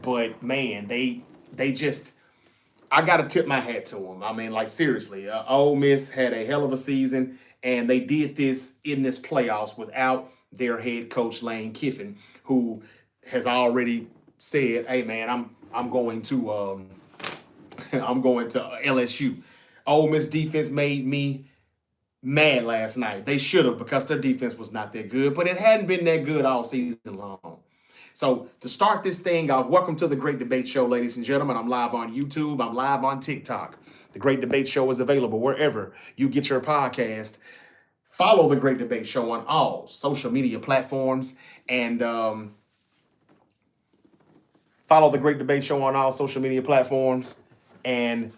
But man, they just I got to tip my hat to them. I mean, like seriously, Ole Miss had a hell of a season, and they did this in this playoffs without their head coach Lane Kiffin, who has already said, "Hey, man, I'm going to I'm going to LSU." Ole Miss defense made me mad last night. They should have because their defense was not that good, but it hadn't been that good all season long. So to start this thing off, welcome to the Great Debate Show, ladies and gentlemen. I'm live on YouTube. I'm live on TikTok. The Great Debate Show is available wherever you get your podcast. Follow the Great Debate Show on all social media platforms and follow the Great Debate Show on all social media platforms and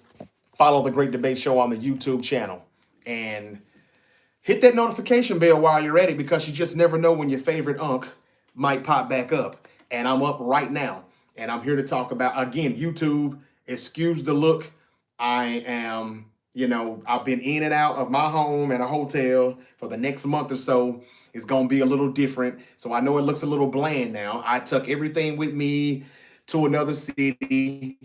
follow the Great Debate Show on the YouTube channel. And hit that notification bell while you're at it because you just never know when your favorite unk might pop back up. And I'm up right now. And I'm here to talk about, again, YouTube. Excuse the look. I am, I've been in and out of my home and a hotel for the next month or so. It's going to be a little different. So I know it looks a little bland now. I took everything with me to another city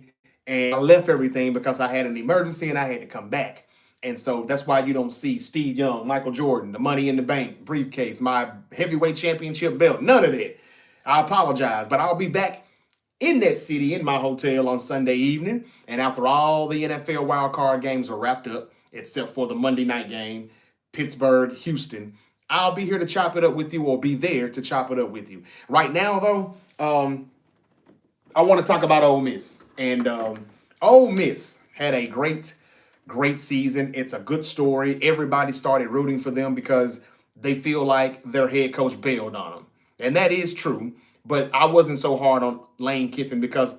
and I left everything because I had an emergency and I had to come back. And so that's why you don't see Steve Young, Michael Jordan, the Money in the Bank briefcase, my heavyweight championship belt, none of that. I apologize, but I'll be back in that city in my hotel on Sunday evening. And after all the NFL wildcard games are wrapped up, except for the Monday night game, Pittsburgh, Houston, I'll be here to chop it up with you or be there to chop it up with you. Right now, though, I want to talk about Ole Miss. And Ole Miss had a great season. It's a good story. Everybody started rooting for them because they feel like their head coach bailed on them. And that is true. But I wasn't so hard on Lane Kiffin because,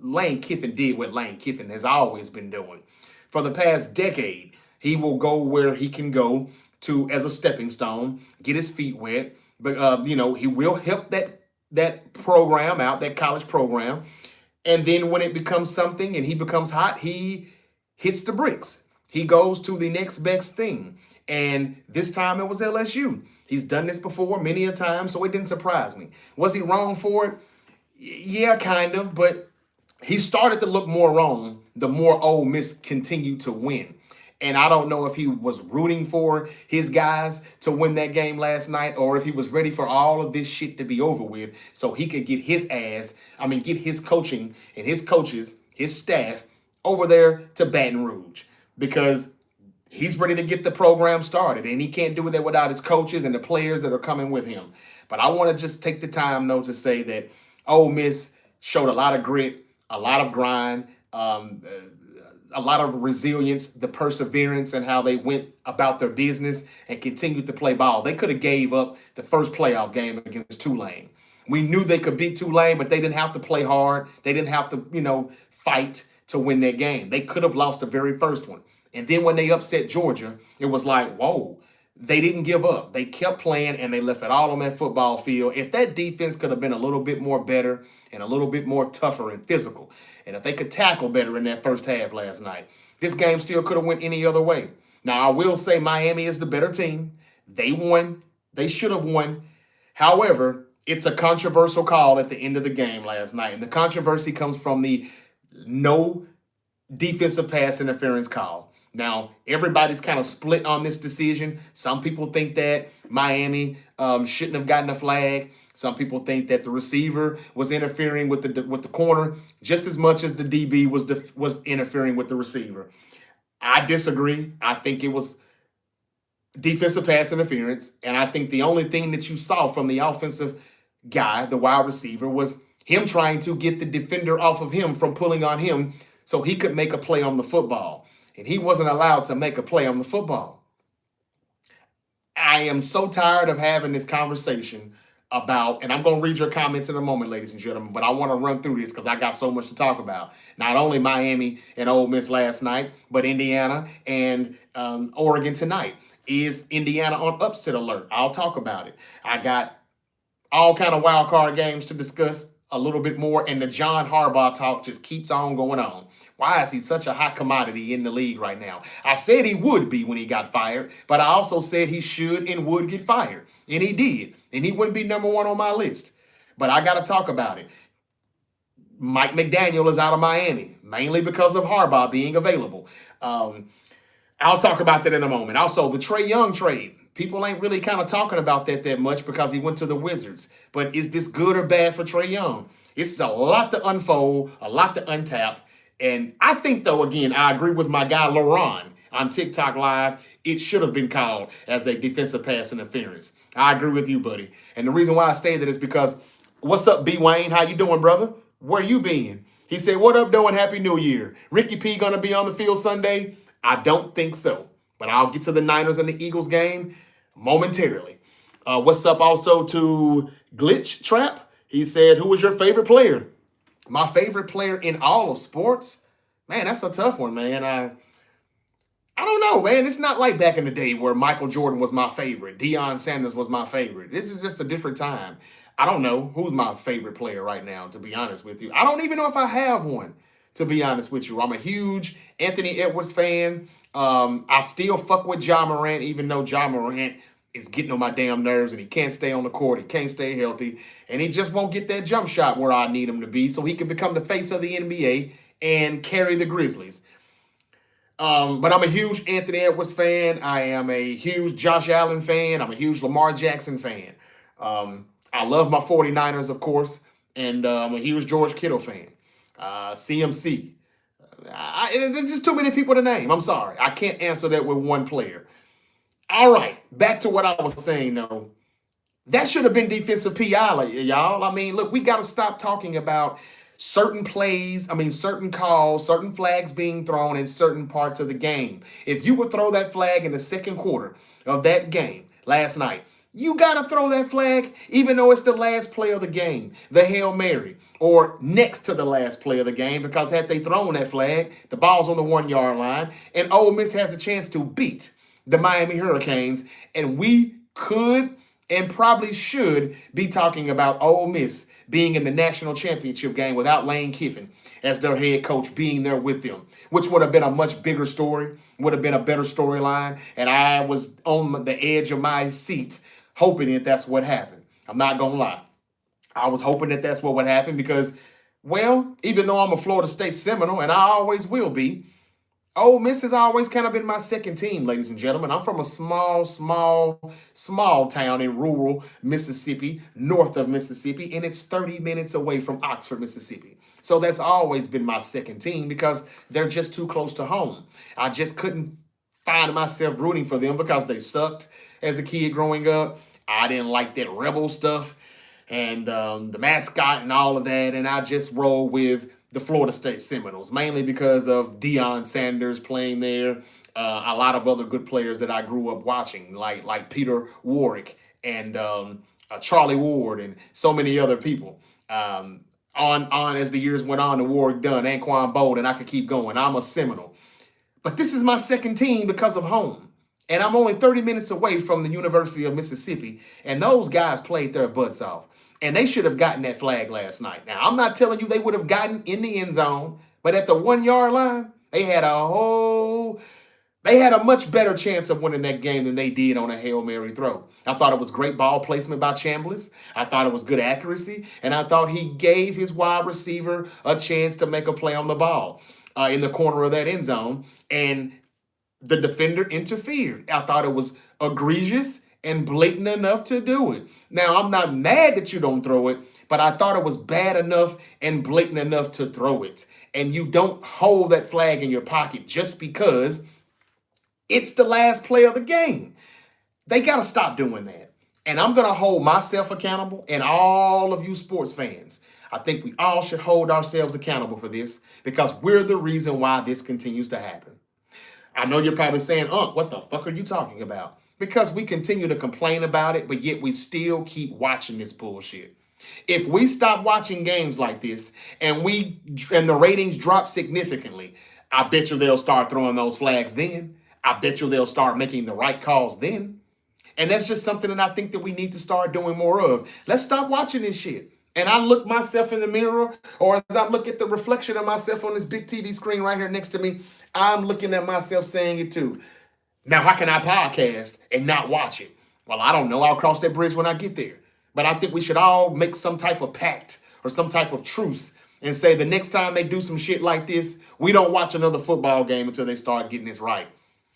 Lane Kiffin did what Lane Kiffin has always been doing. For the past decade, he will go where he can go to as a stepping stone, get his feet wet. But, he will help that program out, that college program. And then when it becomes something and he becomes hot, he hits the bricks. He goes to the next best thing. And this time it was LSU. He's done this before many a time, so it didn't surprise me. Was he wrong for it? Yeah, kind of. But he started to look more wrong the more Ole Miss continued to win. And I don't know if he was rooting for his guys to win that game last night or if he was ready for all of this shit to be over with so he could get get his coaching and his coaches, his staff, over there to Baton Rouge because he's ready to get the program started and he can't do it without his coaches and the players that are coming with him. But I want to just take the time, though, to say that Ole Miss showed a lot of grit, a lot of grind, a lot of resilience, the perseverance, and how they went about their business and continued to play ball. They could have gave up the first playoff game against Tulane. We knew they could beat Tulane, but they didn't have to play hard. They didn't have to, fight to win that game. They could have lost the very first one. And then when they upset Georgia, it was like, whoa, they didn't give up. They kept playing and they left it all on that football field. If that defense could have been a little bit more better and a little bit more tougher and physical, and if they could tackle better in that first half last night, this game still could have went any other way. Now, I will say Miami is the better team. They won. They should have won. However, it's a controversial call at the end of the game last night. And the controversy comes from the no defensive pass interference call. Now, everybody's kind of split on this decision. Some people think that Miami shouldn't have gotten a flag. Some people think that the receiver was interfering with the corner just as much as the DB was interfering with the receiver. I disagree. I think it was defensive pass interference, and I think the only thing that you saw from the offensive guy, the wide receiver, was him trying to get the defender off of him from pulling on him so he could make a play on the football. And he wasn't allowed to make a play on the football. I am so tired of having this conversation about, and I'm going to read your comments in a moment, ladies and gentlemen, but I want to run through this because I got so much to talk about. Not only Miami and Ole Miss last night, but Indiana and Oregon tonight. Is Indiana on upset alert? I'll talk about it. I got all kind of wild card games to discuss a little bit more, and the John Harbaugh talk just keeps on going on. Why is he such a hot commodity in the league right now? I said he would be when he got fired, but I also said he should and would get fired, and he did, and he wouldn't be number one on my list. But I got to talk about it. Mike McDaniel is out of Miami, mainly because of Harbaugh being available. Um, I'll talk about that in a moment. Also, the Trae Young trade. People ain't really kind of talking about that much because he went to the Wizards. But is this good or bad for Trae Young? It's a lot to unfold, a lot to untap. And I think, though, again, I agree with my guy LaRon on TikTok Live. It should have been called as a defensive pass interference. I agree with you, buddy. And the reason why I say that is because, what's up, B. Wayne? How you doing, brother? Where you been? He said, what up, doing? Happy New Year. Ricky P going to be on the field Sunday? I don't think so. But I'll get to the Niners and the Eagles game momentarily. What's up also to Glitch Trap? He said, who was your favorite player? My favorite player in all of sports? Man, that's a tough one, man. I don't know, man. It's not like back in the day where Michael Jordan was my favorite. Deion Sanders was my favorite. This is just a different time. I don't know who's my favorite player right now, to be honest with you. I don't even know if I have one, to be honest with you. I'm a huge Anthony Edwards fan. I still fuck with Ja Morant, even though Ja Morant is getting on my damn nerves and he can't stay on the court. He can't stay healthy. And he just won't get that jump shot where I need him to be so he can become the face of the NBA and carry the Grizzlies. But I'm a huge Anthony Edwards fan. I am a huge Josh Allen fan. I'm a huge Lamar Jackson fan. I love my 49ers, of course. And I'm a huge George Kittle fan. CMC. There's just too many people to name. I'm sorry. I can't answer that with one player. All right. Back to what I was saying, though. That should have been defensive PI, y'all. I mean, look, we got to stop talking about certain plays, certain calls, certain flags being thrown in certain parts of the game. If you would throw that flag in the second quarter of that game last night, you got to throw that flag even though it's the last play of the game, the Hail Mary, or next to the last play of the game, because had they thrown that flag, the ball's on the 1 yard line, and Ole Miss has a chance to beat the Miami Hurricanes, and we could and probably should be talking about Ole Miss being in the national championship game without Lane Kiffin as their head coach being there with them, which would have been a much bigger story, would have been a better storyline. And I was on the edge of my seat hoping that that's what happened. I'm not going to lie. I was hoping that that's what would happen because, well, even though I'm a Florida State Seminole, and I always will be, Ole Miss has always kind of been my second team, ladies and gentlemen. I'm from a small town in rural Mississippi, north of Mississippi, and it's 30 minutes away from Oxford, Mississippi. So that's always been my second team because they're just too close to home. I just couldn't find myself rooting for them because they sucked as a kid growing up. I didn't like that rebel stuff and the mascot and all of that, and I just rolled with the Florida State Seminoles, mainly because of Deion Sanders playing there. A lot of other good players that I grew up watching, like Peter Warwick and Charlie Ward and so many other people. On as the years went on, the Warwick Dunn, Anquan Bold, and I could keep going. I'm a Seminole. But this is my second team because of home. And I'm only 30 minutes away from the University of Mississippi, and those guys played their butts off. And they should have gotten that flag last night. Now, I'm not telling you they would have gotten in the end zone, but at the 1 yard line, they had a much better chance of winning that game than they did on a Hail Mary throw. I thought it was great ball placement by Chambliss. I thought it was good accuracy, and I thought he gave his wide receiver a chance to make a play on the ball in the corner of that end zone, and the defender interfered. I thought it was egregious and blatant enough to do it. Now, I'm not mad that you don't throw it, but I thought it was bad enough and blatant enough to throw it. And you don't hold that flag in your pocket just because it's the last play of the game. They got to stop doing that. And I'm going to hold myself accountable and all of you sports fans. I think we all should hold ourselves accountable for this because we're the reason why this continues to happen. I know you're probably saying, what the fuck are you talking about? Because we continue to complain about it, but yet we still keep watching this bullshit. If we stop watching games like this and the ratings drop significantly, I bet you they'll start throwing those flags then. I bet you they'll start making the right calls then. And that's just something that I think that we need to start doing more of. Let's stop watching this shit. And I look myself in the mirror, or as I look at the reflection of myself on this big TV screen right here next to me, I'm looking at myself saying it too. Now, how can I podcast and not watch it? Well, I don't know. I'll cross that bridge when I get there. But I think we should all make some type of pact or some type of truce and say the next time they do some shit like this, we don't watch another football game until they start getting this right.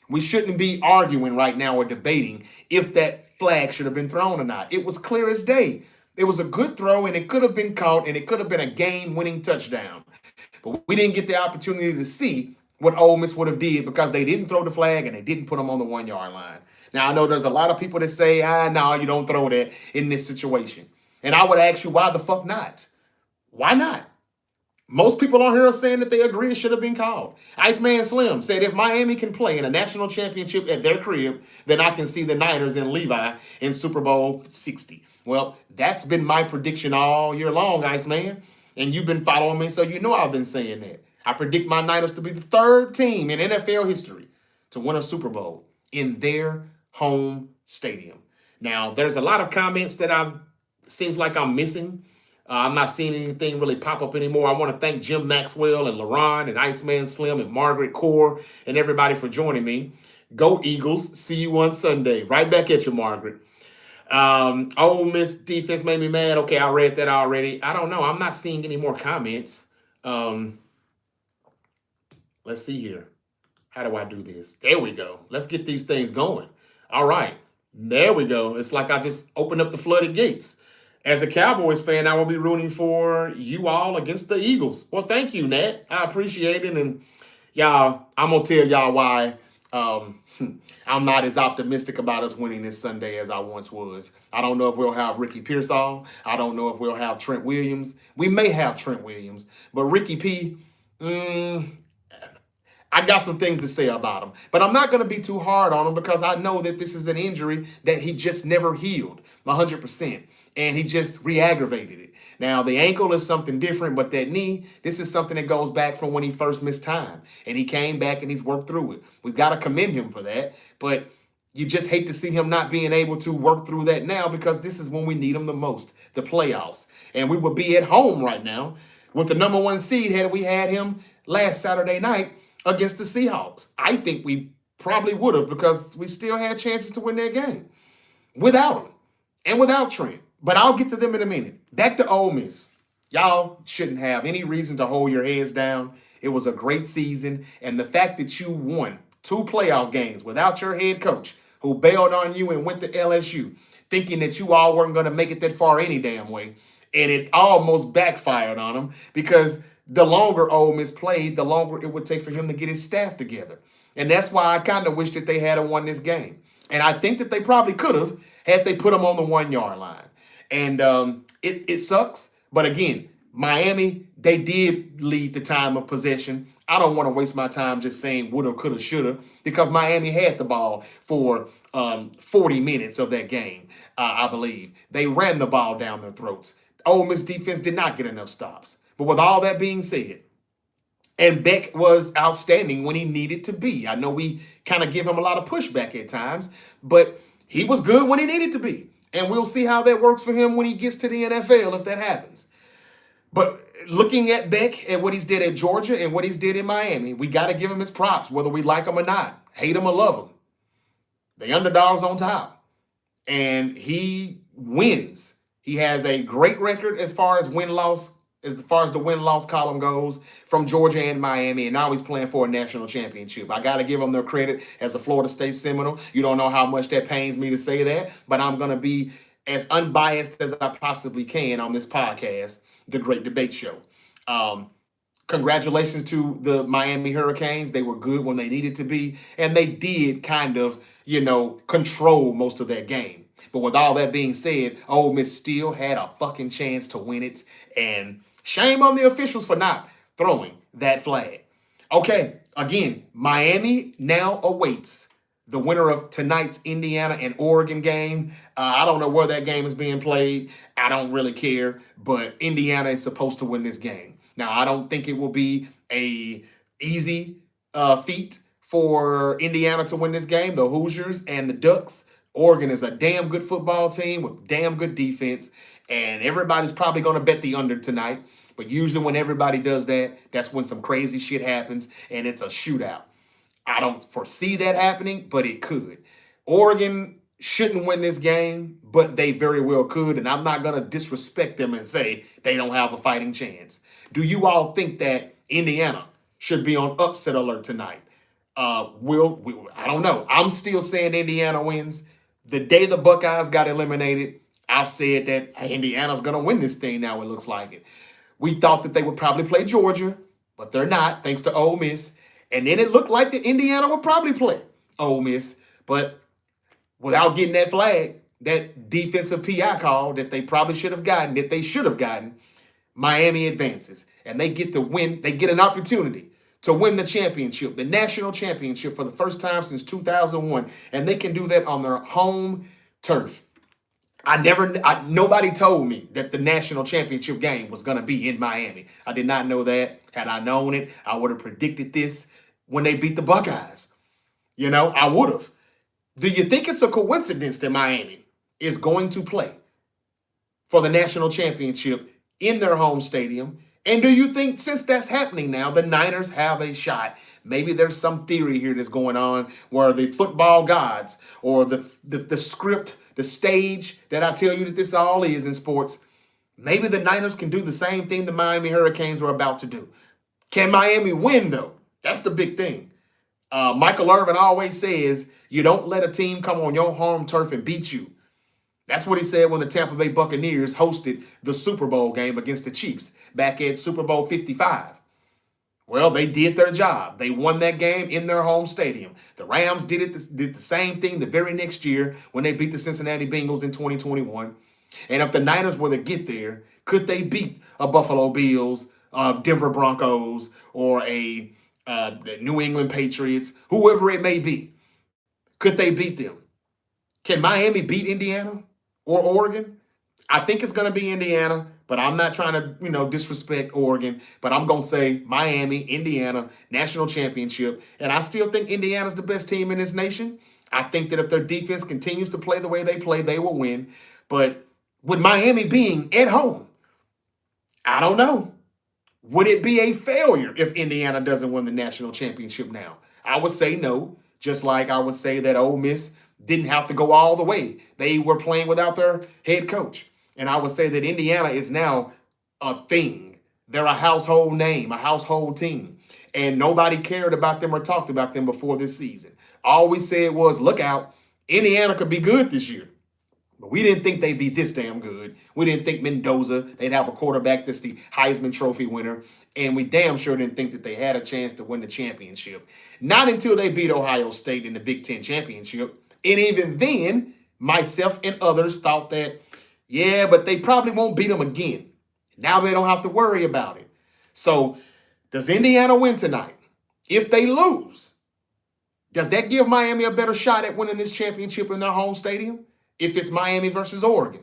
We shouldn't be arguing right now or debating if that flag should have been thrown or not. It was clear as day. It was a good throw, and it could have been caught, and it could have been a game-winning touchdown. But we didn't get the opportunity to see what Ole Miss would have did because they didn't throw the flag and they didn't put them on the 1 yard line. Now, I know there's a lot of people that say, no, you don't throw that in this situation. And I would ask you, why the fuck not? Why not? Most people on here are saying that they agree it should have been called. Iceman Slim said if Miami can play in a national championship at their crib, then I can see the Niners and Levi in Super Bowl 60. Well, that's been my prediction all year long, Iceman. And you've been following me, so you know I've been saying that. I predict my Niners to be the third team in NFL history to win a Super Bowl in their home stadium. Now, there's a lot of comments that seems like I'm missing. I'm not seeing anything really pop up anymore. I want to thank Jim Maxwell and LaRon and Iceman Slim and Margaret Core and everybody for joining me. Go Eagles. See you on Sunday. Right back at you, Margaret. Ole Miss defense made me mad. Okay, I read that already. I don't know. I'm not seeing any more comments. Let's see here. How do I do this? There we go. Let's get these things going. All right. There we go. It's like I just opened up the flooded gates. As a Cowboys fan, I will be rooting for you all against the Eagles. Well, thank you, Nat. I appreciate it. And y'all, I'm going to tell y'all why I'm not as optimistic about us winning this Sunday as I once was. I don't know if we'll have Ricky Pearsall. I don't know if we'll have Trent Williams. We may have Trent Williams. But Ricky P., I got some things to say about him. But I'm not going to be too hard on him because I know that this is an injury that he just never healed 100%. And he just re-aggravated it. Now, the ankle is something different, but that knee, this is something that goes back from when he first missed time. And he came back and he's worked through it. We've got to commend him for that. But you just hate to see him not being able to work through that now because this is when we need him the most, the playoffs. And we would be at home right now with the number 1 seed had we had him last Saturday night against the Seahawks. I think we probably would have because we still had chances to win that game without him and without Trent. But I'll get to them in a minute. Back to Ole Miss. Y'all shouldn't have any reason to hold your heads down. It was a great season. And the fact that you won 2 playoff games without your head coach who bailed on you and went to LSU thinking that you all weren't going to make it that far any damn way. And it almost backfired on him because the longer Ole Miss played, the longer it would take for him to get his staff together. And that's why I kind of wish that they had won this game. And I think that they probably could have had they put him on the 1 yard line. And it sucks. But again, Miami, they did lead the time of possession. I don't want to waste my time just saying woulda, coulda, shoulda because Miami had the ball for 40 minutes of that game, I believe. They ran the ball down their throats. Ole Miss defense did not get enough stops. But with all that being said, and Beck was outstanding when he needed to be. I know we kind of give him a lot of pushback at times, but he was good when he needed to be. And we'll see how that works for him when he gets to the NFL if that happens. But looking at Beck and what he's did at Georgia and what he's did in Miami, we got to give him his props, whether we like him or not, hate him or love him. The underdog's on top. And he wins. He has a great record as far as win-loss, as far as the win-loss column goes from Georgia and Miami, and now he's playing for a national championship. I got to give him their credit as a Florida State Seminole. You don't know how much that pains me to say that, but I'm going to be as unbiased as I possibly can on this podcast, The Great Debate Show. Congratulations to the Miami Hurricanes. They were good when they needed to be, and they did kind of, control most of that game. But with all that being said, Ole Miss still had a fucking chance to win it, and shame on the officials for not throwing that flag. Okay, again, Miami now awaits the winner of tonight's Indiana and Oregon game. I don't know where that game is being played. I don't really care, but Indiana is supposed to win this game. Now, I don't think it will be a easy feat for Indiana to win this game. The Hoosiers and the Ducks. Oregon is a damn good football team with damn good defense, and everybody's probably going to bet the under tonight. But usually when everybody does that, that's when some crazy shit happens, and it's a shootout. I don't foresee that happening, but it could. Oregon shouldn't win this game, but they very well could. And I'm not going to disrespect them and say they don't have a fighting chance. Do you all think that Indiana should be on upset alert tonight? I don't know. I'm still saying Indiana wins. The day the Buckeyes got eliminated, I said that Indiana's going to win this thing now. It looks like it. We thought that they would probably play Georgia, but they're not, thanks to Ole Miss. And then it looked like that Indiana would probably play Ole Miss, but without getting that flag, that defensive PI call that they probably should have gotten, Miami advances. And they get to win. They get an opportunity to win the championship, the national championship for the first time since 2001. And they can do that on their home turf. Nobody told me that the national championship game was going to be in Miami. I did not know that. Had I known it, I would have predicted this when they beat the Buckeyes. I would have. Do you think it's a coincidence that Miami is going to play for the national championship in their home stadium? And do you think since that's happening now, the Niners have a shot? Maybe there's some theory here that's going on where the football gods or the script, the stage that I tell you that this all is in sports, maybe the Niners can do the same thing the Miami Hurricanes are about to do. Can Miami win, though? That's the big thing. Michael Irvin always says, you don't let a team come on your home turf and beat you. That's what he said when the Tampa Bay Buccaneers hosted the Super Bowl game against the Chiefs back at Super Bowl 55. Well, they did their job. They won that game in their home stadium. The Rams did the same thing the very next year when they beat the Cincinnati Bengals in 2021. And if the Niners were to get there, could they beat a Buffalo Bills, Denver Broncos, or a New England Patriots, whoever it may be? Could they beat them? Can Miami beat Indiana or Oregon? I think it's going to be Indiana, but I'm not trying to, disrespect Oregon. But I'm going to say Miami, Indiana, national championship. And I still think Indiana's the best team in this nation. I think that if their defense continues to play the way they play, they will win. But with Miami being at home, I don't know. Would it be a failure if Indiana doesn't win the national championship now? I would say no, just like I would say that Ole Miss didn't have to go all the way. They were playing without their head coach. And I would say that Indiana is now a thing. They're a household name, a household team. And nobody cared about them or talked about them before this season. All we said was, look out, Indiana could be good this year. But we didn't think they'd be this damn good. We didn't think Mendoza, they'd have a quarterback that's the Heisman Trophy winner. And we damn sure didn't think that they had a chance to win the championship. Not until they beat Ohio State in the Big Ten championship. And even then, myself and others thought that, yeah, but they probably won't beat them again. Now they don't have to worry about it. So does Indiana win tonight? If they lose, does that give Miami a better shot at winning this championship in their home stadium? If it's Miami versus Oregon.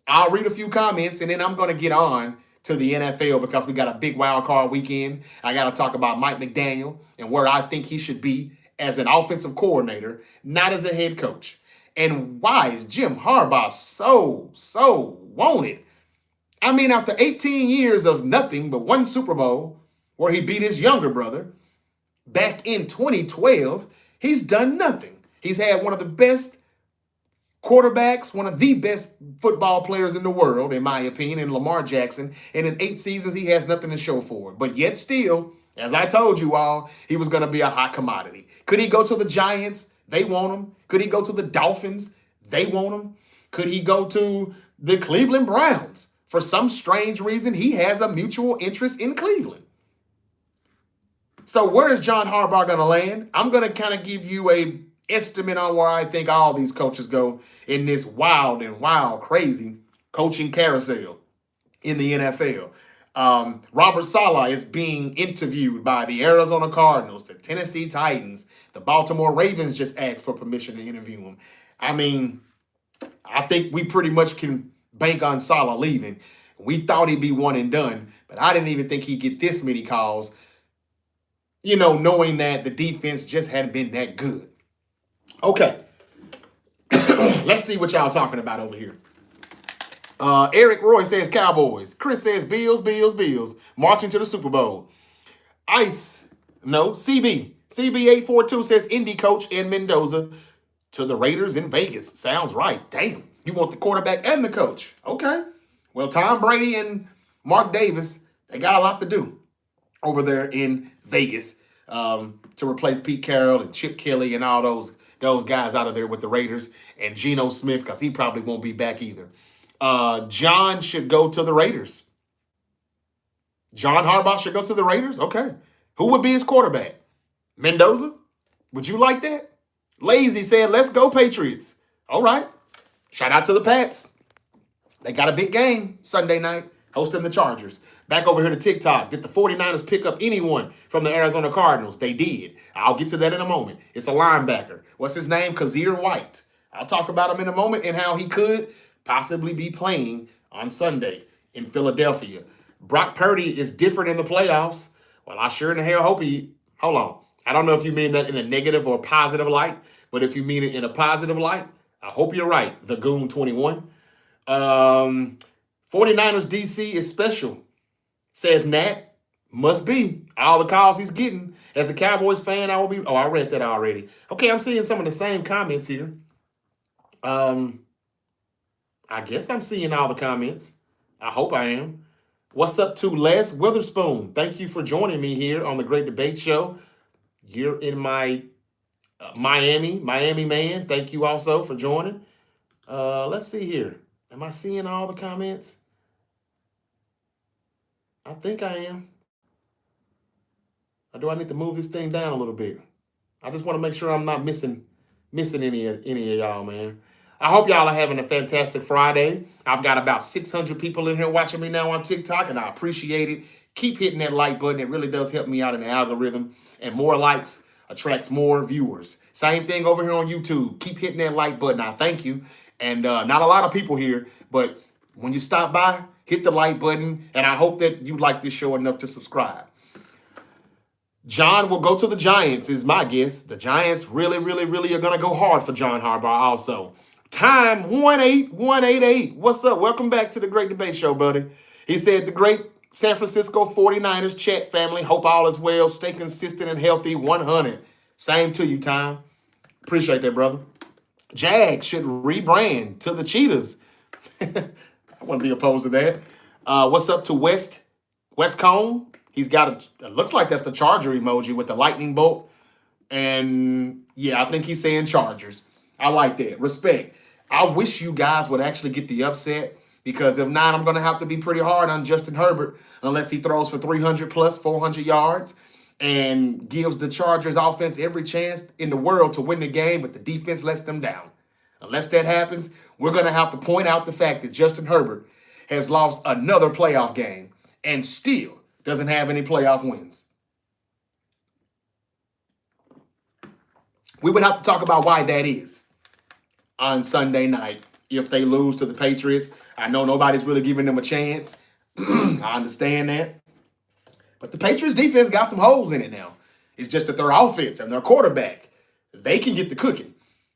I'll read a few comments and then I'm going to get on to the NFL because we got a big wild card weekend. I got to talk about Mike McDaniel and where I think he should be as an offensive coordinator, not as a head coach. And why is Jim Harbaugh so wanted? I mean, after 18 years of nothing but one Super Bowl where he beat his younger brother back in 2012, he's done nothing. He's had one of the best quarterbacks, one of the best football players in the world, in my opinion, in Lamar Jackson. And in 8 seasons, he has nothing to show for it. But yet still, as I told you all, he was going to be a hot commodity. Could he go to the Giants? They want him. Could he go to the Dolphins? They want him. Could he go to the Cleveland Browns? For some strange reason, he has a mutual interest in Cleveland. So where is John Harbaugh going to land? I'm going to kind of give you a estimate on where I think all these coaches go in this wild, crazy coaching carousel in the NFL. Robert Saleh is being interviewed by the Arizona Cardinals, the Tennessee Titans. The Baltimore Ravens just asked for permission to interview him. I mean, I think we pretty much can bank on Saleh leaving. We thought he'd be one and done, but I didn't even think he'd get this many calls, knowing that the defense just hadn't been that good. Okay, let's see what y'all talking about over here. Eric Roy says Cowboys. Chris says Bills. Marching to the Super Bowl. CB842 says Indy coach and Mendoza to the Raiders in Vegas. Sounds right. Damn. You want the quarterback and the coach. Okay. Well, Tom Brady and Mark Davis, they got a lot to do over there in Vegas to replace Pete Carroll and Chip Kelly and all those guys out of there with the Raiders, and Geno Smith, because he probably won't be back either. John should go to the Raiders. John Harbaugh should go to the Raiders? Okay. Who would be his quarterback? Mendoza? Would you like that? Lazy said, let's go Patriots. All right. Shout out to the Pats. They got a big game Sunday night, hosting the Chargers. Back over here to TikTok. Did the 49ers pick up anyone from the Arizona Cardinals? They did. I'll get to that in a moment. It's a linebacker. What's his name? Kazir White. I'll talk about him in a moment and how he could possibly be playing on Sunday in Philadelphia. Brock Purdy is different in the playoffs. Well, I sure in the hell hope he... Hold on. I don't know if you mean that in a negative or positive light, but if you mean it in a positive light, I hope you're right. The Goon 21. 49ers DC is special, says Nat. Must be. All the calls he's getting. As a Cowboys fan, I will be... Oh, I read that already. Okay, I'm seeing some of the same comments here. I guess I'm seeing all the comments. I hope I am. What's up to Les Witherspoon? Thank you for joining me here on the Great Debate Show. You're in my Miami man. Thank you also for joining. Let's see here. Am I seeing all the comments? I think I am. Or do I need to move this thing down a little bit? I just want to make sure I'm not missing any of y'all, man. I hope y'all are having a fantastic Friday. I've got about 600 people in here watching me now on TikTok, and I appreciate it. Keep hitting that like button. It really does help me out in the algorithm. And more likes attracts more viewers. Same thing over here on YouTube. Keep hitting that like button. I thank you. And not a lot of people here, but when you stop by, hit the like button. And I hope that you like this show enough to subscribe. John will go to the Giants, is my guess. The Giants really are going to go hard for John Harbaugh also. Time 18188. What's up? Welcome back to the Great Debate Show, buddy. He said, the great San Francisco 49ers chat family. Hope all is well. Stay consistent and healthy. 100. Same to you, Time. Appreciate that, brother. Jag should rebrand to the Cheetahs. I wouldn't be opposed to that. What's up to West Cone? He's got it looks like that's the Charger emoji with the lightning bolt. And yeah, I think he's saying Chargers. I like that. Respect. I wish you guys would actually get the upset, because if not, I'm going to have to be pretty hard on Justin Herbert unless he throws for 300 plus 400 yards and gives the Chargers offense every chance in the world to win the game, but the defense lets them down. Unless that happens, we're going to have to point out the fact that Justin Herbert has lost another playoff game and still doesn't have any playoff wins. We would have to talk about why that is on Sunday night if they lose to the Patriots. I know nobody's really giving them a chance. I understand that. But the Patriots defense got some holes in it now. It's just that their offense and their quarterback, they can get the cooking.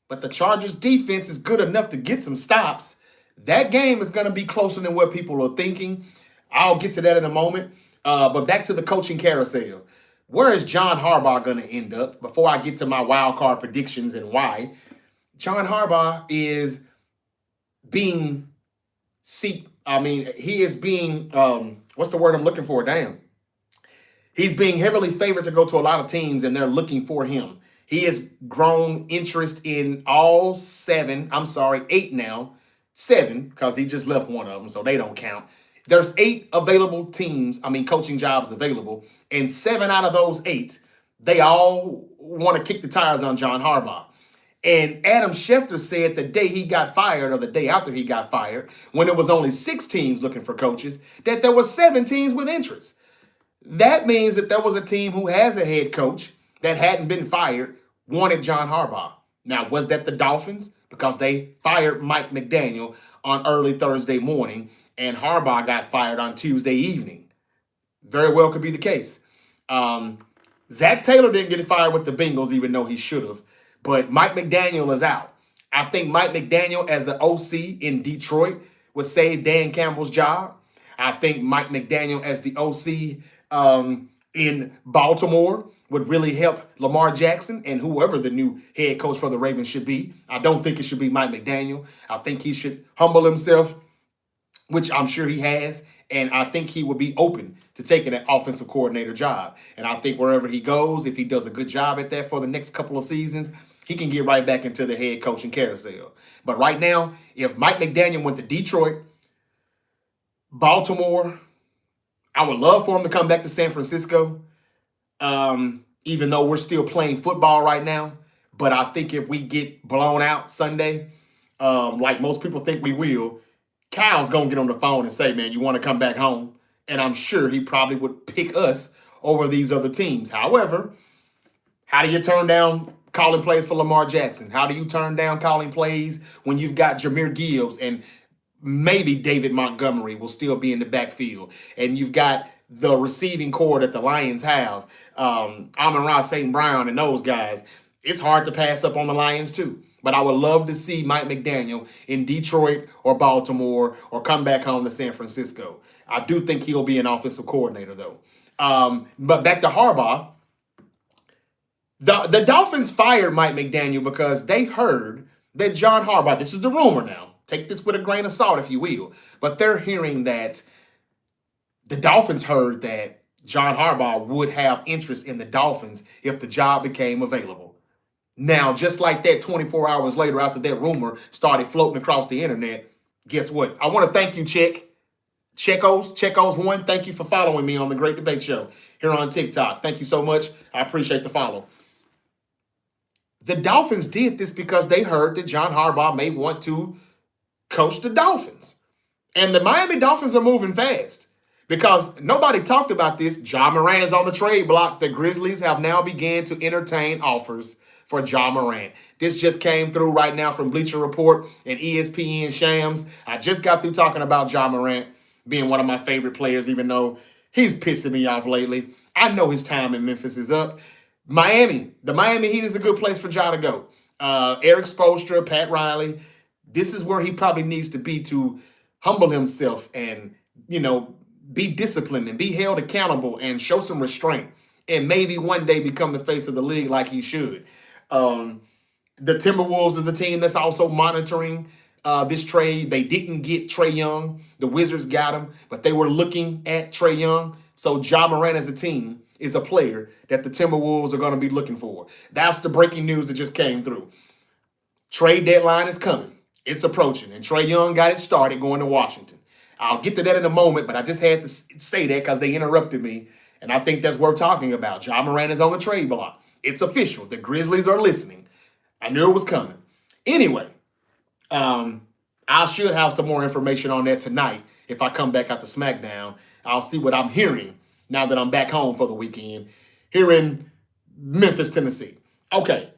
But the Chargers defense is good enough to get some stops. That game is going to be closer than what people are thinking. I'll get to that in a moment. But back to the coaching carousel. Where is John Harbaugh going to end up? Before I get to my wild card predictions and why, John Harbaugh is being he is being, what's the word I'm looking for? Damn. He's being heavily favored to go to a lot of teams, and they're looking for him. He has grown interest in all 8 now. 7, because he just left one of them, so they don't count. There's 8 available coaching jobs available, and 7 out of those 8, they all want to kick the tires on John Harbaugh. And Adam Schefter said the day he got fired, or the day after he got fired, when there was only 6 teams looking for coaches, that there were 7 teams with interest. That means that there was a team who has a head coach that hadn't been fired, wanted John Harbaugh. Now, was that the Dolphins? Because they fired Mike McDaniel on early Thursday morning, and Harbaugh got fired on Tuesday evening. Very well could be the case. Zach Taylor didn't get fired with the Bengals, even though he should have. But Mike McDaniel is out. I think Mike McDaniel as the OC in Detroit would save Dan Campbell's job. I think Mike McDaniel as the OC in Baltimore would really help Lamar Jackson and whoever the new head coach for the Ravens should be. I don't think it should be Mike McDaniel. I think he should humble himself, which I'm sure he has. And I think he would be open to taking an offensive coordinator job. And I think wherever he goes, if he does a good job at that for the next couple of seasons, he can get right back into the head coaching carousel. But right now, if Mike McDaniel went to Detroit, Baltimore, I would love for him to come back to San Francisco, even though we're still playing football right now. But I think if we get blown out Sunday, like most people think we will, Kyle's going to get on the phone and say, man, you want to come back home? And I'm sure he probably would pick us over these other teams. However, how do you turn down calling plays for Lamar Jackson? How do you turn down calling plays when you've got Jahmyr Gibbs and maybe David Montgomery will still be in the backfield? And you've got the receiving core that the Lions have, Amon-Ra St. Brown and those guys. It's hard to pass up on the Lions too. But I would love to see Mike McDaniel in Detroit or Baltimore or come back home to San Francisco. I do think he'll be an offensive coordinator, though. But back to Harbaugh. The Dolphins fired Mike McDaniel because they heard that John Harbaugh, this is the rumor now, take this with a grain of salt if you will, but they're hearing that the Dolphins heard that John Harbaugh would have interest in the Dolphins if the job became available. Now, just like that, 24 hours later, after that rumor started floating across the internet, guess what? I want to thank you, Checkos1. Thank you for following me on the Great Debate Show here on TikTok. Thank you so much. I appreciate the follow. The Dolphins did this because they heard that John Harbaugh may want to coach the Dolphins. And the Miami Dolphins are moving fast because nobody talked about this. Ja Morant is on the trade block. The Grizzlies have now begun to entertain offers for Ja Morant. This just came through right now from Bleacher Report and ESPN Shams. I just got through talking about Ja Morant being one of my favorite players, even though he's pissing me off lately. I know his time in Memphis is up. The Miami Heat is a good place for Ja to go. Eric Spoelstra, Pat Riley, this is where he probably needs to be to humble himself and, be disciplined and be held accountable and show some restraint and maybe one day become the face of the league like he should. The Timberwolves is a team that's also monitoring this trade. They didn't get Trae Young. The Wizards got him, but they were looking at Trae Young. So Ja Morant as a team is a player that the Timberwolves are going to be looking for. That's the breaking news that just came through. Trade deadline is coming. It's approaching, and Trae Young got it started going to Washington. I'll get to that in a moment, but I just had to say that because they interrupted me, and I think that's worth talking about. Ja Morant is on the trade block. It's official. The Grizzlies are listening. I knew it was coming. Anyway, I should have some more information on that tonight if I come back out to SmackDown. I'll see what I'm hearing now that I'm back home for the weekend here in Memphis, Tennessee. Okay,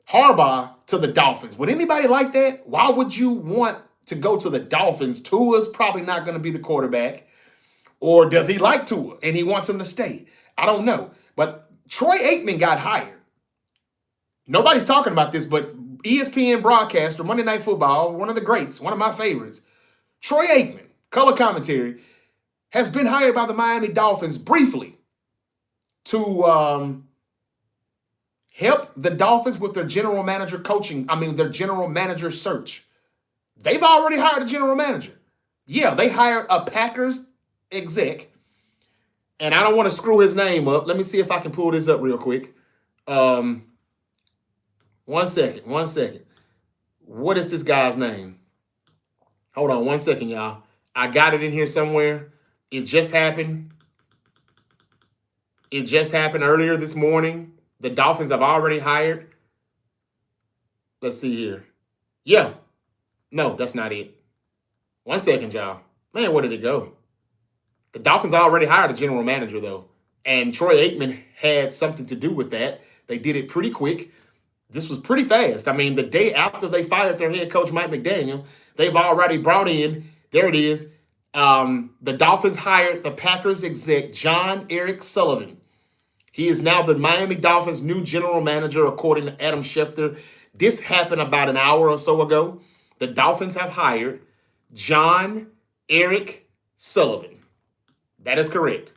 Harbaugh to the Dolphins. Would anybody like that? Why would you want to go to the Dolphins? Tua's probably not going to be the quarterback. Or does he like Tua and he wants him to stay? I don't know. But Troy Aikman got hired. Nobody's talking about this, but ESPN broadcaster, Monday Night Football, one of the greats, one of my favorites, Troy Aikman, color commentary, has been hired by the Miami Dolphins briefly to help the Dolphins with their general manager their general manager search. They've already hired a general manager. Yeah, they hired a Packers exec, and I don't want to screw his name up. Let me see if I can pull this up real quick. One second. What is this guy's name? Hold on 1 second, y'all. I got it in here somewhere. It just happened. It just happened earlier this morning. The Dolphins have already hired. Let's see here. Yeah. No, that's not it. 1 second, y'all. Man, where did it go? The Dolphins already hired a general manager, though. And Troy Aikman had something to do with that. They did it pretty quick. This was pretty fast. I mean, the day after they fired their head coach, Mike McDaniel, they've already brought in, there it is, the Dolphins hired the Packers exec, John Eric Sullivan. He is now the Miami Dolphins' new general manager, according to Adam Schefter. This happened about an hour or so ago. The Dolphins have hired John Eric Sullivan. That is correct.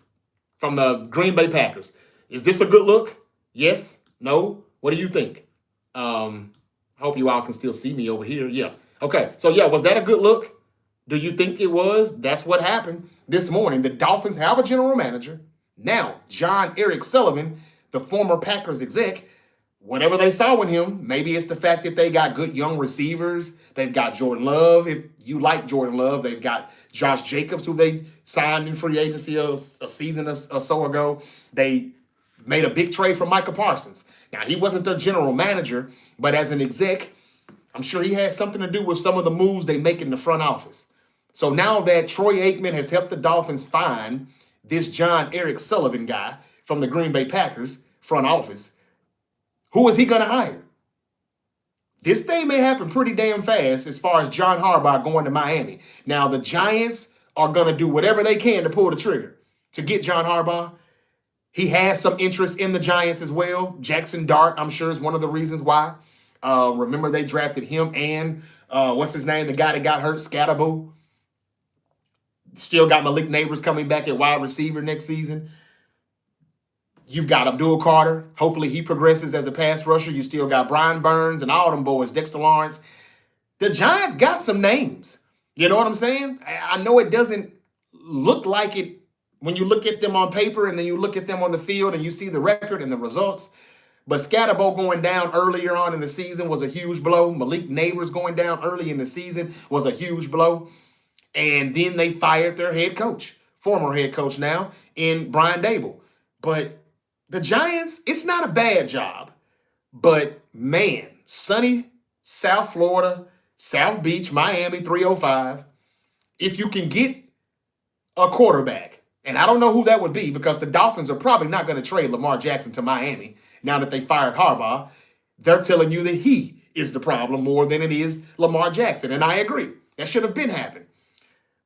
from the Green Bay Packers. Is this a good look? Yes? No? What do you think? I hope you all can still see me over here. Yeah. Okay. So, yeah, was that a good look? Do you think it was? That's what happened this morning. The Dolphins have a general manager. Now, John Eric Sullivan, the former Packers exec, whatever they saw in him, maybe it's the fact that they got good young receivers. They've got Jordan Love. If you like Jordan Love, they've got Josh Jacobs, who they signed in free agency a season or so ago. They made a big trade for Micah Parsons. Now, he wasn't their general manager, but as an exec, I'm sure he had something to do with some of the moves they make in the front office. So now that Troy Aikman has helped the Dolphins find this John Eric Sullivan guy from the Green Bay Packers front office, who is he going to hire? This thing may happen pretty damn fast as far as John Harbaugh going to Miami. Now, the Giants are going to do whatever they can to pull the trigger to get John Harbaugh. He has some interest in the Giants as well. Jackson Dart, I'm sure, is one of the reasons why. Remember, they drafted him and, what's his name, the guy that got hurt, Scatterbo. Still got Malik Neighbors coming back at wide receiver next season. You've got Abdul Carter. Hopefully he progresses as a pass rusher. You still got Brian Burns and all them boys, Dexter Lawrence. The Giants got some names. You know what I'm saying? I know it doesn't look like it when you look at them on paper and then you look at them on the field and you see the record and the results. But Scatterbo going down earlier on in the season was a huge blow. Malik Neighbors going down early in the season was a huge blow. And then they fired their head coach, former head coach now, in Brian Dable. But the Giants, it's not a bad job. But, man, sunny South Florida, South Beach, Miami, 305. If you can get a quarterback, and I don't know who that would be because the Dolphins are probably not going to trade Lamar Jackson to Miami now that they fired Harbaugh. They're telling you that he is the problem more than it is Lamar Jackson. And I agree. That should have been happened.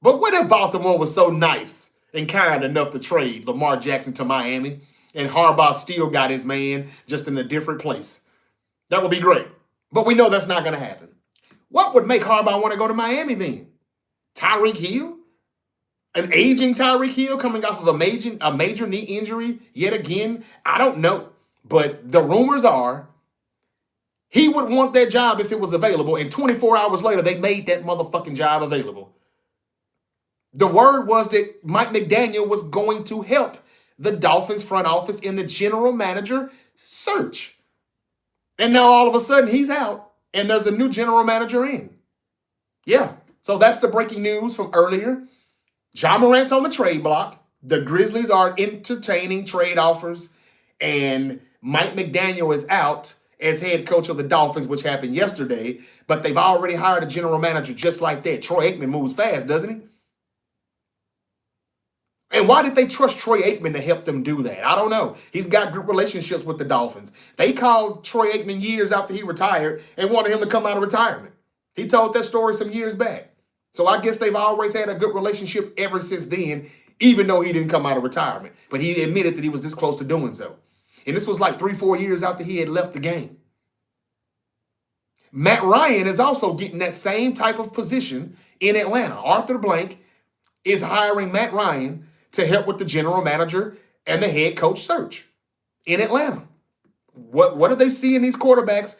But what if Baltimore was so nice and kind enough to trade Lamar Jackson to Miami and Harbaugh still got his man just in a different place? That would be great. But we know that's not going to happen. What would make Harbaugh want to go to Miami then? Tyreek Hill? An aging Tyreek Hill coming off of a major knee injury yet again? I don't know. But the rumors are he would want that job if it was available. And 24 hours later, they made that motherfucking job available. The word was that Mike McDaniel was going to help the Dolphins front office in the general manager search. And now all of a sudden he's out and there's a new general manager in. Yeah. So that's the breaking news from earlier. Ja Morant's on the trade block. The Grizzlies are entertaining trade offers. And Mike McDaniel is out as head coach of the Dolphins, which happened yesterday. But they've already hired a general manager just like that. Troy Aikman moves fast, doesn't he? And why did they trust Troy Aikman to help them do that? I don't know. He's got good relationships with the Dolphins. They called Troy Aikman years after he retired and wanted him to come out of retirement. He told that story some years back. So I guess they've always had a good relationship ever since then, even though he didn't come out of retirement. But he admitted that he was this close to doing so. And this was like 3-4 years after he had left the game. Matt Ryan is also getting that same type of position in Atlanta. Arthur Blank is hiring Matt Ryan to help with the general manager and the head coach search in Atlanta. What do they see in these quarterbacks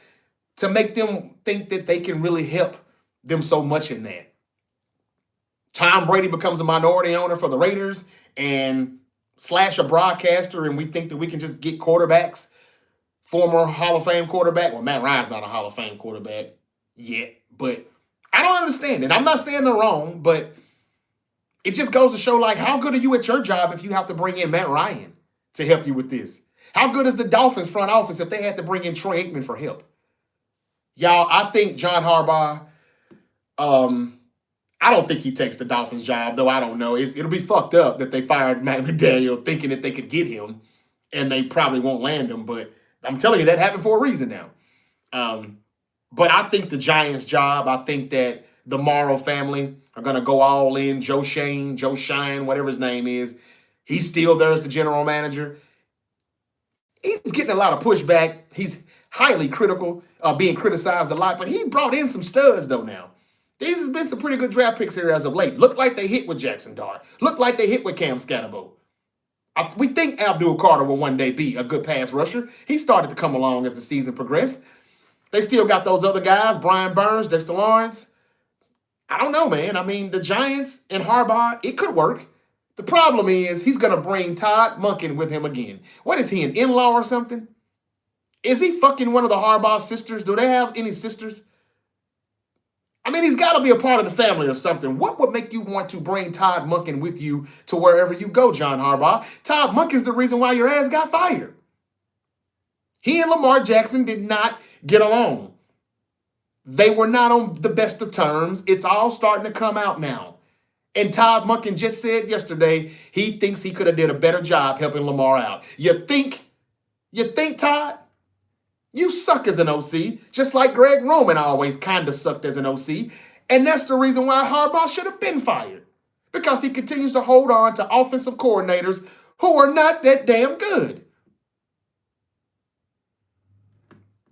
to make them think that they can really help them so much in that? Tom Brady becomes a minority owner for the Raiders and / a broadcaster, and we think that we can just get quarterbacks, former Hall of Fame quarterback. Well, Matt Ryan's not a Hall of Fame quarterback yet, but I don't understand it. I'm not saying they're wrong, but it just goes to show, like, how good are you at your job if you have to bring in Matt Ryan to help you with this? How good is the Dolphins front office if they had to bring in Troy Aikman for help? Y'all, I think John Harbaugh, I don't think he takes the Dolphins job, though I don't know. It'll be fucked up that they fired Matt McDaniel thinking that they could get him, and they probably won't land him. But I'm telling you, that happened for a reason now. But I think the Giants' job, I think that the Morrow family are going to go all in. Joe Shine, whatever his name is. He's still there as the general manager. He's getting a lot of pushback. He's highly critical, being criticized a lot. But he brought in some studs, though, now. These has been some pretty good draft picks here as of late. Look like they hit with Jackson Dart. Look like they hit with Cam Scatterbo. We think Abdul Carter will one day be a good pass rusher. He started to come along as the season progressed. They still got those other guys, Brian Burns, Dexter Lawrence. I don't know, man. I mean, the Giants and Harbaugh, it could work. The problem is he's going to bring Todd Monken with him again. What is he, an in-law or something? Is he fucking one of the Harbaugh sisters? Do they have any sisters? I mean, he's got to be a part of the family or something. What would make you want to bring Todd Monken with you to wherever you go, John Harbaugh? Todd Monken's the reason why your ass got fired. He and Lamar Jackson did not get along. They were not on the best of terms. It's all starting to come out now. And Todd Monken just said yesterday he thinks he could have did a better job helping Lamar out. You think, Todd? You suck as an OC, just like Greg Roman always kind of sucked as an OC. And that's the reason why Harbaugh should have been fired. Because he continues to hold on to offensive coordinators who are not that damn good.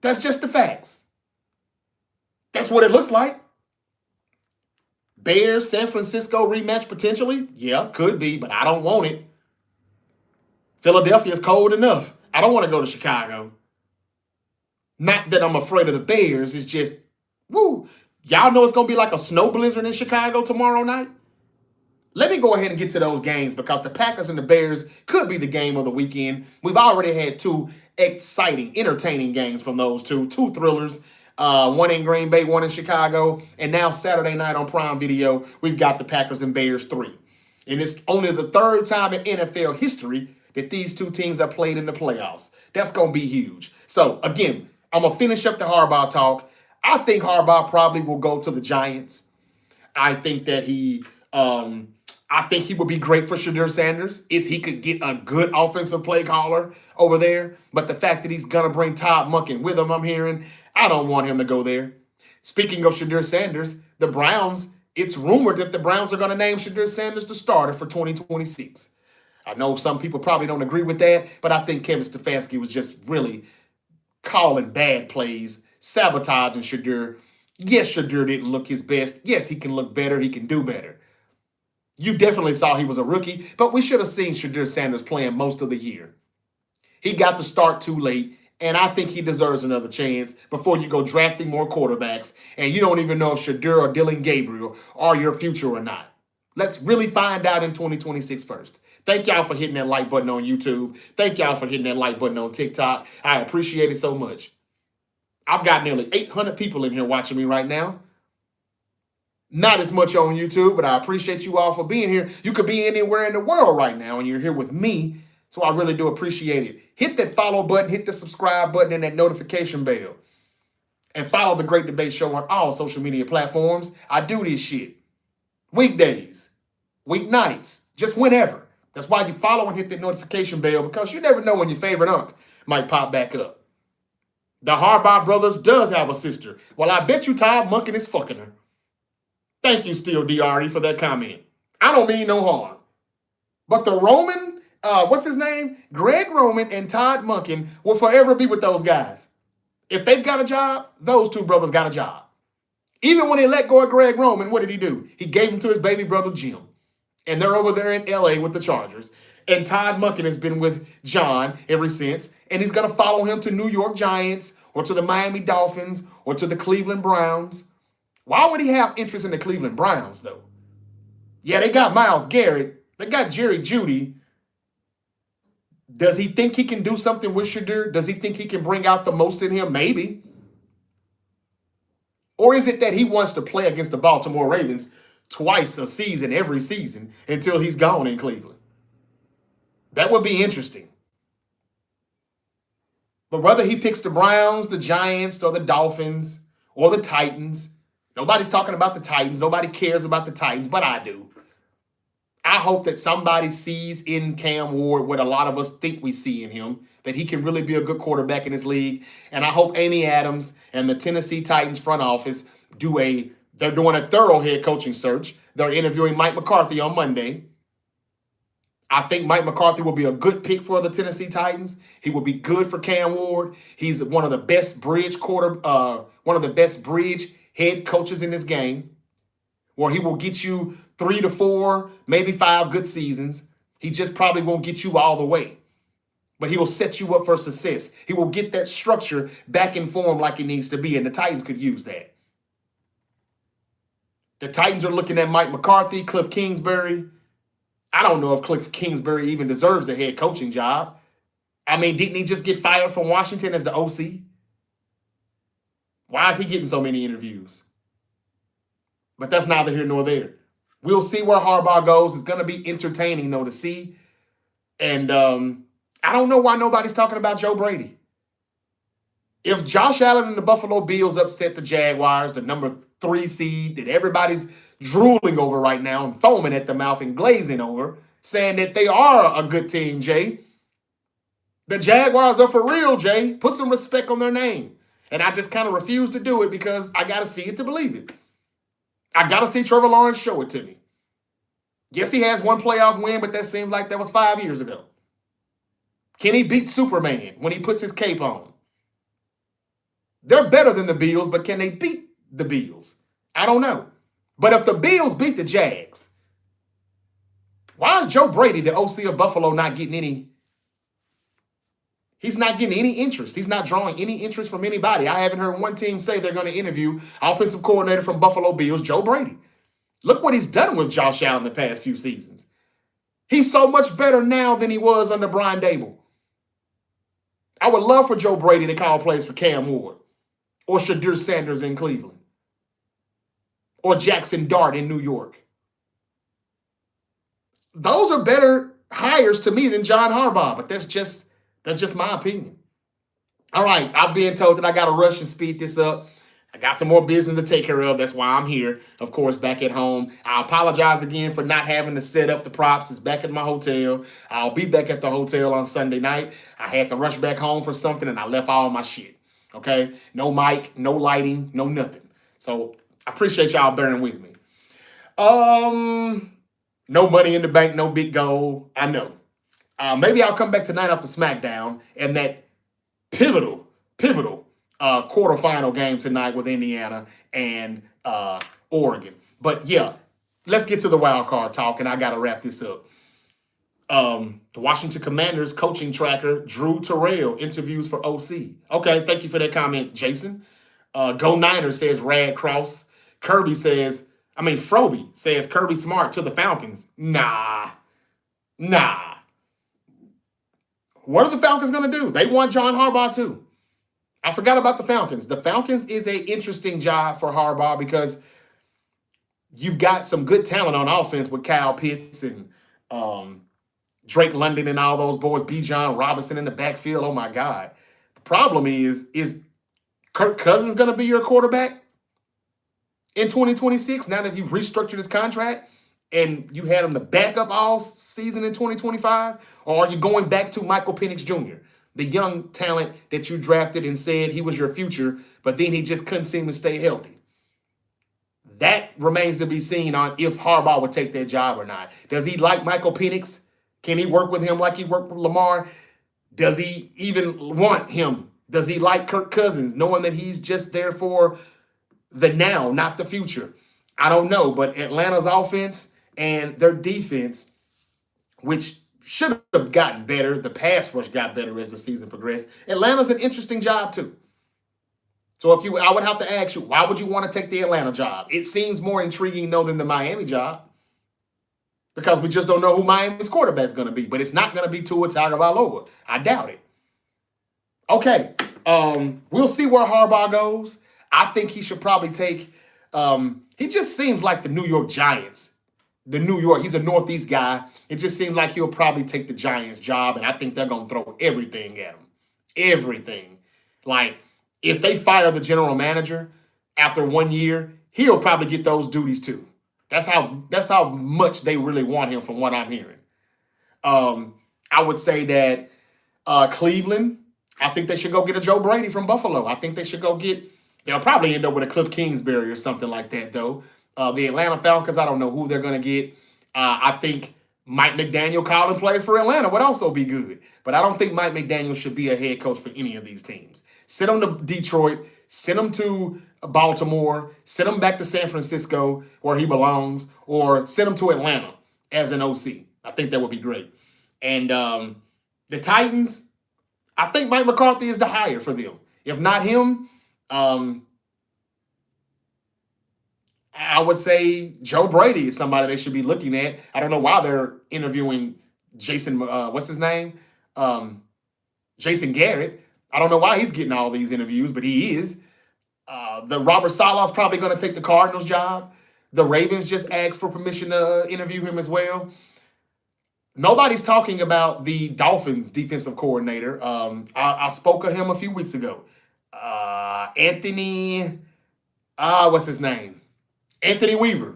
That's just the facts. That's what it looks like. Bears, San Francisco rematch potentially? Yeah, could be, but I don't want it. Philadelphia is cold enough. I don't want to go to Chicago. Not that I'm afraid of the Bears. It's just, woo. Y'all know it's going to be like a snow blizzard in Chicago tomorrow night? Let me go ahead and get to those games because the Packers and the Bears could be the game of the weekend. We've already had two exciting, entertaining games from those two thrillers. One in Green Bay, one in Chicago. And now Saturday night on Prime Video, we've got the Packers and Bears 3. And it's only the third time in NFL history that these two teams have played in the playoffs. That's going to be huge. So, again, I'm going to finish up the Harbaugh talk. I think Harbaugh probably will go to the Giants. I think that he would be great for Shedeur Sanders if he could get a good offensive play caller over there. But the fact that he's going to bring Todd Monken with him, I'm hearing, I don't want him to go there. Speaking of Shedeur Sanders, the Browns, it's rumored that the Browns are going to name Shedeur Sanders the starter for 2026. I know some people probably don't agree with that, but I think Kevin Stefanski was just really calling bad plays, sabotaging Shedeur. Yes, Shedeur didn't look his best. Yes, he can look better. He can do better. You definitely saw he was a rookie, but we should have seen Shedeur Sanders playing most of the year. He got the start too late, and I think he deserves another chance before you go drafting more quarterbacks, and you don't even know if Shedeur or Dylan Gabriel are your future or not. Let's really find out in 2026 first. Thank y'all for hitting that like button on YouTube. Thank y'all for hitting that like button on TikTok. I appreciate it so much. I've got nearly 800 people in here watching me right now. Not as much on YouTube, but I appreciate you all for being here. You could be anywhere in the world right now, and you're here with me, so I really do appreciate it. Hit that follow button, hit the subscribe button, and that notification bell. And follow The Great Debate Show on all social media platforms. I do this shit. Weekdays, weeknights, just whenever. That's why you follow and hit that notification bell, because you never know when your favorite unk might pop back up. The Harbaugh brothers does have a sister. Well, I bet you Todd Monken is fucking her. Thank you, Steel DRE, for that comment. I don't mean no harm. But the Roman, what's his name? Greg Roman and Todd Monken will forever be with those guys. If they've got a job, those two brothers got a job. Even when they let go of Greg Roman, what did he do? He gave him to his baby brother, Jim. And they're over there in LA with the Chargers. And Todd Monken has been with John ever since. And he's going to follow him to New York Giants or to the Miami Dolphins or to the Cleveland Browns. Why would he have interest in the Cleveland Browns, though? Yeah, they got Myles Garrett. They got Jerry Jeudy. Does he think he can do something with Shedeur? Does he think he can bring out the most in him? Maybe. Or is it that he wants to play against the Baltimore Ravens twice a season, every season, until he's gone in Cleveland? That would be interesting. But whether he picks the Browns, the Giants, or the Dolphins, or the Titans, nobody's talking about the Titans. Nobody cares about the Titans, but I do. I hope that somebody sees in Cam Ward what a lot of us think we see in him, that he can really be a good quarterback in this league. And I hope Amy Adams and the Tennessee Titans front office they're doing a thorough head coaching search. They're interviewing Mike McCarthy on Monday. I think Mike McCarthy will be a good pick for the Tennessee Titans. He will be good for Cam Ward. He's one of the best bridge head coaches in this game, where he will get you 3 to 4, maybe 5 good seasons. He just probably won't get you all the way, but he will set you up for success. He will get that structure back in form like it needs to be, and the Titans could use that. The Titans are looking at Mike McCarthy, Cliff Kingsbury. I don't know if Cliff Kingsbury even deserves a head coaching job. I mean, didn't he just get fired from Washington as the OC? Why is he getting so many interviews? But that's neither here nor there. We'll see where Harbaugh goes. It's going to be entertaining, though, to see. And I don't know why nobody's talking about Joe Brady. If Josh Allen and the Buffalo Bills upset the Jaguars, the number 3 seed that everybody's drooling over right now and foaming at the mouth and glazing over, saying that they are a good team, Jay. The Jaguars are for real, Jay. Put some respect on their name. And I just kind of refuse to do it because I got to see it to believe it. I got to see Trevor Lawrence show it to me. Yes, he has one playoff win, but that seems like that was 5 years ago. Can he beat Superman when he puts his cape on? They're better than the Bills, but can they beat the Bills? I don't know. But if the Bills beat the Jags, why is Joe Brady, the OC of Buffalo, not getting any? He's not getting any interest. He's not drawing any interest from anybody. I haven't heard one team say they're going to interview offensive coordinator from Buffalo Bills, Joe Brady. Look what he's done with Josh Allen the past few seasons. He's so much better now than he was under Brian Dable. I would love for Joe Brady to call plays for Cam Ward or Shadur Sanders in Cleveland or Jackson Dart in New York. Those are better hires to me than John Harbaugh, but that's just my opinion. All right, I'm being told that I got to rush and speed this up. I got some more business to take care of. That's why I'm here, of course, back at home. I apologize again for not having to set up the props. It's back at my hotel. I'll be back at the hotel on Sunday night. I had to rush back home for something, and I left all my shit, okay? No mic, no lighting, no nothing. So I appreciate y'all bearing with me. No money in the bank, no big goal. I know. Maybe I'll come back tonight after SmackDown and that pivotal quarterfinal game tonight with Indiana and Oregon. But yeah, let's get to the wild card talk, and I got to wrap this up. The Washington Commanders coaching tracker, Drew Terrell, interviews for OC. Okay, thank you for that comment, Jason. Go Niners says Rad Cross. Froby says Kirby Smart to the Falcons. Nah. What are the Falcons going to do? They want John Harbaugh too. I forgot about the Falcons. The Falcons is an interesting job for Harbaugh because you've got some good talent on offense with Kyle Pitts and Drake London and all those boys, Bijan Robinson in the backfield. Oh, my God. The problem is Kirk Cousins going to be your quarterback in 2026 now that you've restructured his contract and you had him the backup all season in 2025? Or are you going back to Michael Penix Jr., the young talent that you drafted and said he was your future, but then he just couldn't seem to stay healthy? That remains to be seen on if Harbaugh would take that job or not. Does he like Michael Penix? Can he work with him like he worked with Lamar? Does he even want him? Does he like Kirk Cousins, knowing that he's just there for the now, not the future? I don't know, but Atlanta's offense and their defense, which should have gotten better. The pass rush got better as the season progressed. Atlanta's an interesting job too. So I would have to ask you, why would you want to take the Atlanta job? It seems more intriguing though than the Miami job because we just don't know who Miami's quarterback's going to be. But it's not going to be Tua Tagovailoa. I doubt it. Okay, we'll see where Harbaugh goes. I think he should probably take. He just seems like the New York Giants. He's a Northeast guy. It just seems like he'll probably take the Giants job, and I think they're going to throw everything at him. Everything. Like, if they fire the general manager after 1 year, he'll probably get those duties too. That's how much they really want him from what I'm hearing. I would say that Cleveland, I think they should go get a Joe Brady from Buffalo. I think they should go get, they'll probably end up with a Cliff Kingsbury or something like that, though. The Atlanta Falcons, I don't know who they're going to get. I think Mike McDaniel calling plays for Atlanta would also be good. But I don't think Mike McDaniel should be a head coach for any of these teams. Send him to Detroit. Send him to Baltimore. Send him back to San Francisco where he belongs. Or send him to Atlanta as an OC. I think that would be great. And the Titans, I think Mike McCarthy is the hire for them. If not him, I would say Joe Brady is somebody they should be looking at. I don't know why they're interviewing Jason, what's his name? Jason Garrett. I don't know why he's getting all these interviews, but he is. The Robert Sala's probably going to take the Cardinals job. The Ravens just asked for permission to interview him as well. Nobody's talking about the Dolphins defensive coordinator. I spoke of him a few weeks ago. Anthony, what's his name? Anthony Weaver.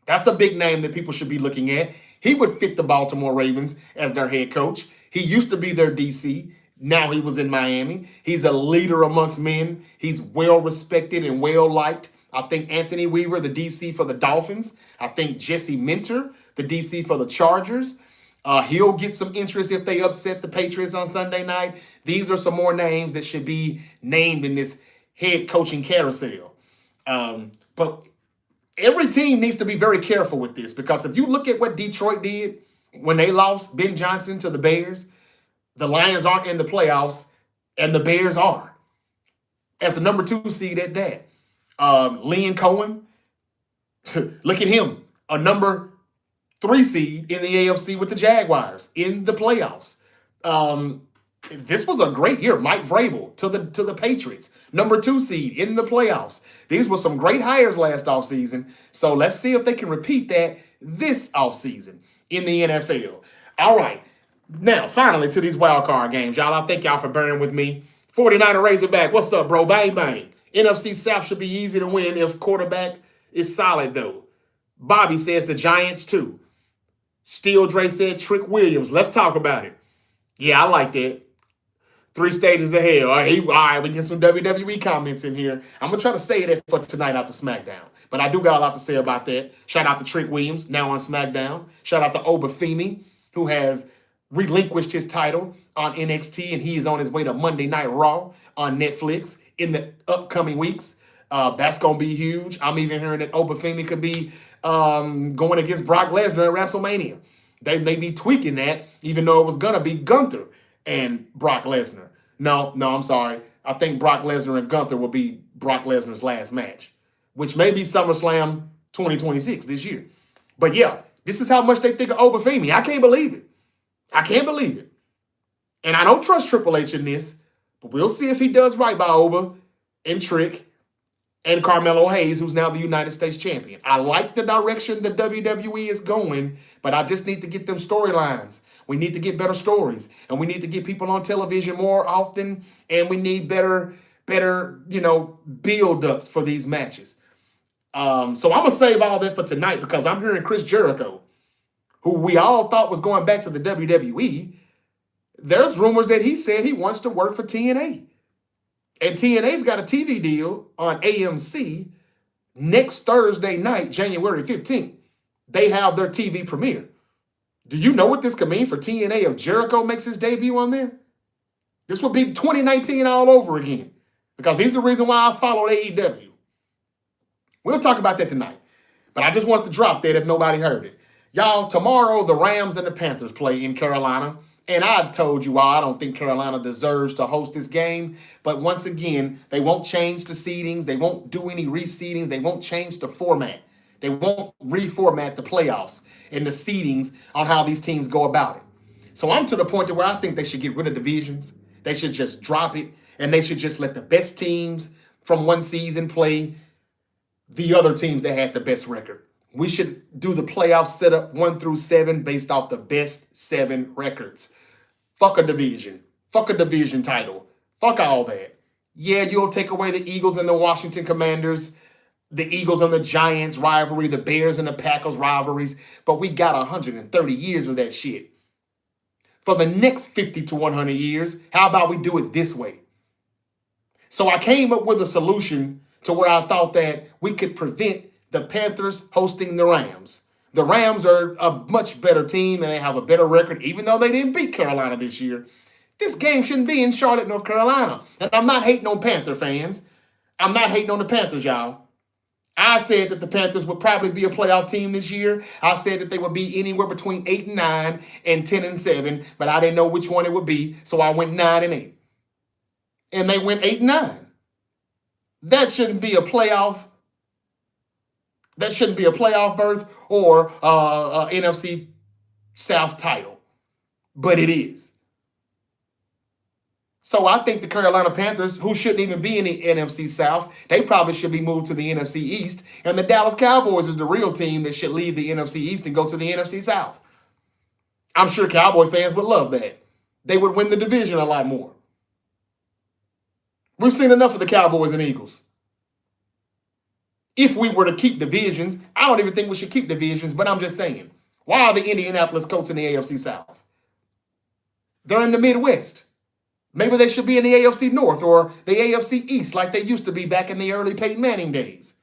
That's a big name that people should be looking at. He would fit the Baltimore Ravens as their head coach. He used to be their DC. Now he was in Miami. He's a leader amongst men. He's well respected and well liked. I think Anthony Weaver, the DC for the Dolphins. I think Jesse Minter, the DC for the Chargers. He'll get some interest if they upset the Patriots on Sunday night. These are some more names that should be named in this head coaching carousel. But every team needs to be very careful with this, because if you look at what Detroit did when they lost Ben Johnson to the Bears, the Lions aren't in the playoffs and the Bears are. As a number 2 seed at that. Liam Cohen, look at him, a number 3 seed in the AFC with the Jaguars in the playoffs. This was a great year. Mike Vrabel to the Patriots, number 2 seed in the playoffs. These were some great hires last offseason. So let's see if they can repeat that this offseason in the NFL. All right. Now, finally, to these wild card games, y'all. I thank y'all for bearing with me. 49er Razorback, what's up, bro? Bang, bang. NFC South should be easy to win if quarterback is solid, though. Bobby says the Giants, too. Steel Dre said Trick Williams. Let's talk about it. Yeah, I like that. 3 stages of hell. All right, we get some WWE comments in here. I'm going to try to say that for tonight after SmackDown. But I do got a lot to say about that. Shout out to Trick Williams, now on SmackDown. Shout out to Obafemi, who has relinquished his title on NXT, and he is on his way to Monday Night Raw on Netflix in the upcoming weeks. That's going to be huge. I'm even hearing that Obafemi could be going against Brock Lesnar at WrestleMania. They may be tweaking that, even though it was going to be Gunther and Brock Lesnar. No, I'm sorry. I think Brock Lesnar and Gunther will be Brock Lesnar's last match, which may be SummerSlam 2026 this year. But yeah, this is how much they think of Obafemi. I can't believe it. I can't believe it. And I don't trust Triple H in this, but we'll see if he does right by Oba and Trick and Carmelo Hayes, who's now the United States champion. I like the direction the WWE is going, but I just need to get them storylines. We need to get better stories, and we need to get people on television more often, and we need better, build-ups for these matches. So I'm going to save all that for tonight, because I'm hearing Chris Jericho, who we all thought was going back to the WWE. There's rumors that he said he wants to work for TNA. And TNA's got a TV deal on AMC next Thursday night, January 15th. They have their TV premiere. Do you know what this could mean for TNA if Jericho makes his debut on there? This would be 2019 all over again, because he's the reason why I followed AEW. We'll talk about that tonight, but I just wanted to drop that if nobody heard it. Y'all, tomorrow the Rams and the Panthers play in Carolina, and I told you all I don't think Carolina deserves to host this game, but once again, they won't change the seedings, they won't do any reseedings, they won't change the format. They won't reformat the playoffs and the seedings on how these teams go about it. So I'm to the point to where I think they should get rid of divisions. They should just drop it, and they should just let the best teams from one season play the other teams that had the best record. We should do the playoff setup 1 through 7 based off the best 7 records. Fuck a division. Fuck a division title. Fuck all that. Yeah, you'll take away the Eagles and the Washington Commanders, the Eagles and the Giants rivalry, the Bears and the Packers rivalries, but we got 130 years of that shit. For the next 50 to 100 years, how about we do it this way? So I came up with a solution to where I thought that we could prevent the Panthers hosting the Rams. The Rams are a much better team, and they have a better record, even though they didn't beat Carolina this year. This game shouldn't be in Charlotte, North Carolina. And I'm not hating on Panther fans. I'm not hating on the Panthers, y'all. I said that the Panthers would probably be a playoff team this year. I said that they would be anywhere between 8-9 and 10-7, but I didn't know which one it would be, so I went 9-8. And they went 8-9. That shouldn't be a playoff. That shouldn't be a playoff berth or NFC South title, but it is. So I think the Carolina Panthers, who shouldn't even be in the NFC South, they probably should be moved to the NFC East. And the Dallas Cowboys is the real team that should leave the NFC East and go to the NFC South. I'm sure Cowboy fans would love that. They would win the division a lot more. We've seen enough of the Cowboys and Eagles. If we were to keep divisions, I don't even think we should keep divisions, but I'm just saying, why are the Indianapolis Colts in the AFC South? They're in the Midwest. Maybe they should be in the AFC North or the AFC East like they used to be back in the early Peyton Manning days.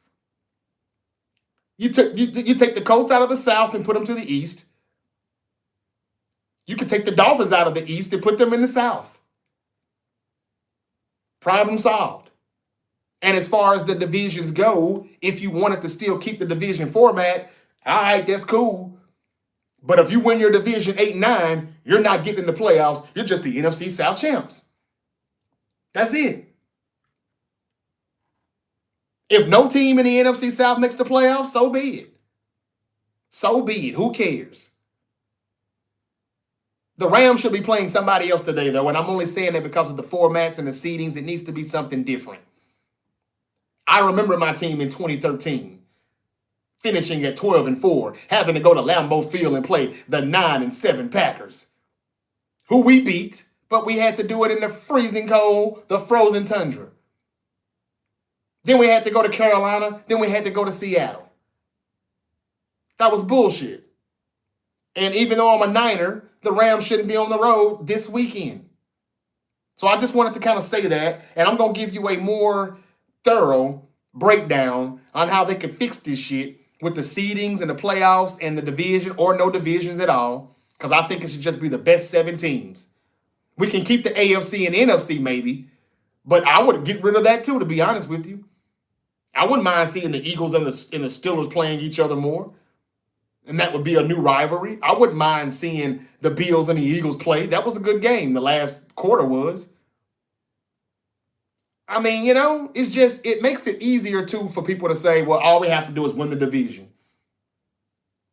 You take the Colts out of the South and put them to the East. You could take the Dolphins out of the East and put them in the South. Problem solved. And as far as the divisions go, if you wanted to still keep the division format, all right, that's cool. But if you win your division 8-9, you're not getting in the playoffs. You're just the NFC South champs. That's it. If no team in the NFC South makes the playoffs, so be it. So be it. Who cares? The Rams should be playing somebody else today, though, and I'm only saying that because of the formats and the seedings. It needs to be something different. I remember my team in 2013 finishing at 12-4, having to go to Lambeau Field and play the 9-7 Packers, who we beat, but we had to do it in the freezing cold, the frozen tundra. Then we had to go to Carolina. Then we had to go to Seattle. That was bullshit. And even though I'm a Niner, the Rams shouldn't be on the road this weekend. So I just wanted to kind of say that, and I'm going to give you a more thorough breakdown on how they could fix this shit with the seedings and the playoffs and the division or no divisions at all, because I think it should just be the best 7 teams. We can keep the AFC and NFC maybe, but I would get rid of that too, to be honest with you. I wouldn't mind seeing the Eagles and the Steelers playing each other more, and that would be a new rivalry. I wouldn't mind seeing the Bills and the Eagles play. That was a good game. The last quarter was. I mean, it's just, it makes it easier, too, for people to say, well, all we have to do is win the division.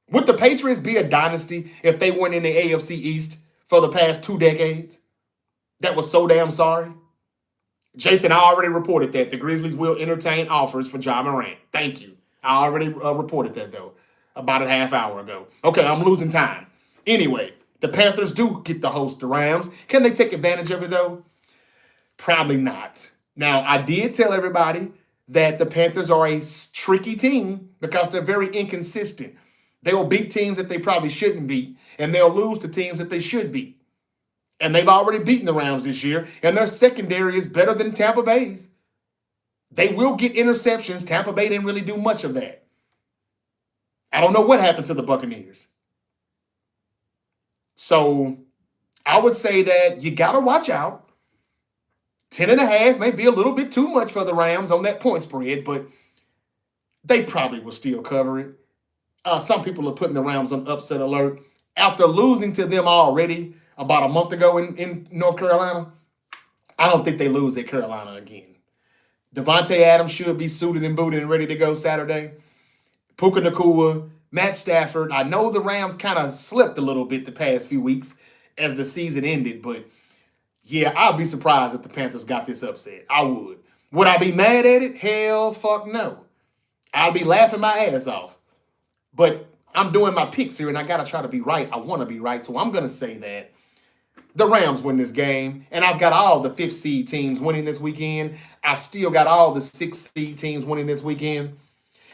Would the Patriots be a dynasty if they went in the AFC East for the past 2 decades? That was so damn sorry. Jason, I already reported that. The Grizzlies will entertain offers for Ja Morant. Thank you. I already reported that, though, about a half hour ago. Okay, I'm losing time. Anyway, the Panthers do get to host the Rams. Can they take advantage of it, though? Probably not. Now, I did tell everybody that the Panthers are a tricky team because they're very inconsistent. They will beat teams that they probably shouldn't beat, and they'll lose to teams that they should beat. And they've already beaten the Rams this year, and their secondary is better than Tampa Bay's. They will get interceptions. Tampa Bay didn't really do much of that. I don't know what happened to the Buccaneers. So I would say that you got to watch out. 10.5 may be a little bit too much for the Rams on that point spread, but they probably will still cover it. Some people are putting the Rams on upset alert. After losing to them already about a month ago in North Carolina, I don't think they lose at Carolina again. Devontae Adams should be suited and booted and ready to go Saturday. Puka Nacua, Matt Stafford. I know the Rams kind of slipped a little bit the past few weeks as the season ended, but yeah, I'd be surprised if the Panthers got this upset. I would. Would I be mad at it? Hell fuck no. I'd be laughing my ass off. But I'm doing my picks here, and I got to try to be right. I want to be right, so I'm going to say that the Rams win this game, and I've got all the 5th seed teams winning this weekend. I still got all the 6th seed teams winning this weekend,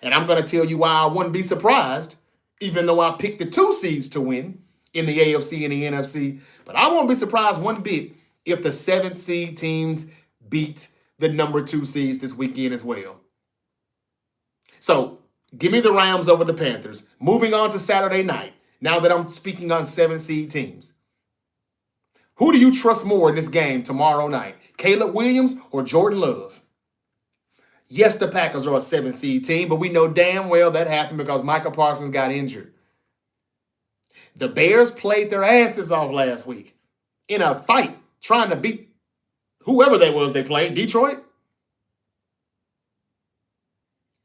and I'm going to tell you why I wouldn't be surprised, even though I picked the 2 seeds to win in the AFC and the NFC. But I won't be surprised one bit if the 7th seed teams beat the number 2 seeds this weekend as well. So give me the Rams over the Panthers. Moving on to Saturday night, now that I'm speaking on 7 seed teams. Who do you trust more in this game tomorrow night? Caleb Williams or Jordan Love? Yes, the Packers are a 7-seed team, but we know damn well that happened because Micah Parsons got injured. The Bears played their asses off last week in a fight trying to beat whoever they was they played, Detroit,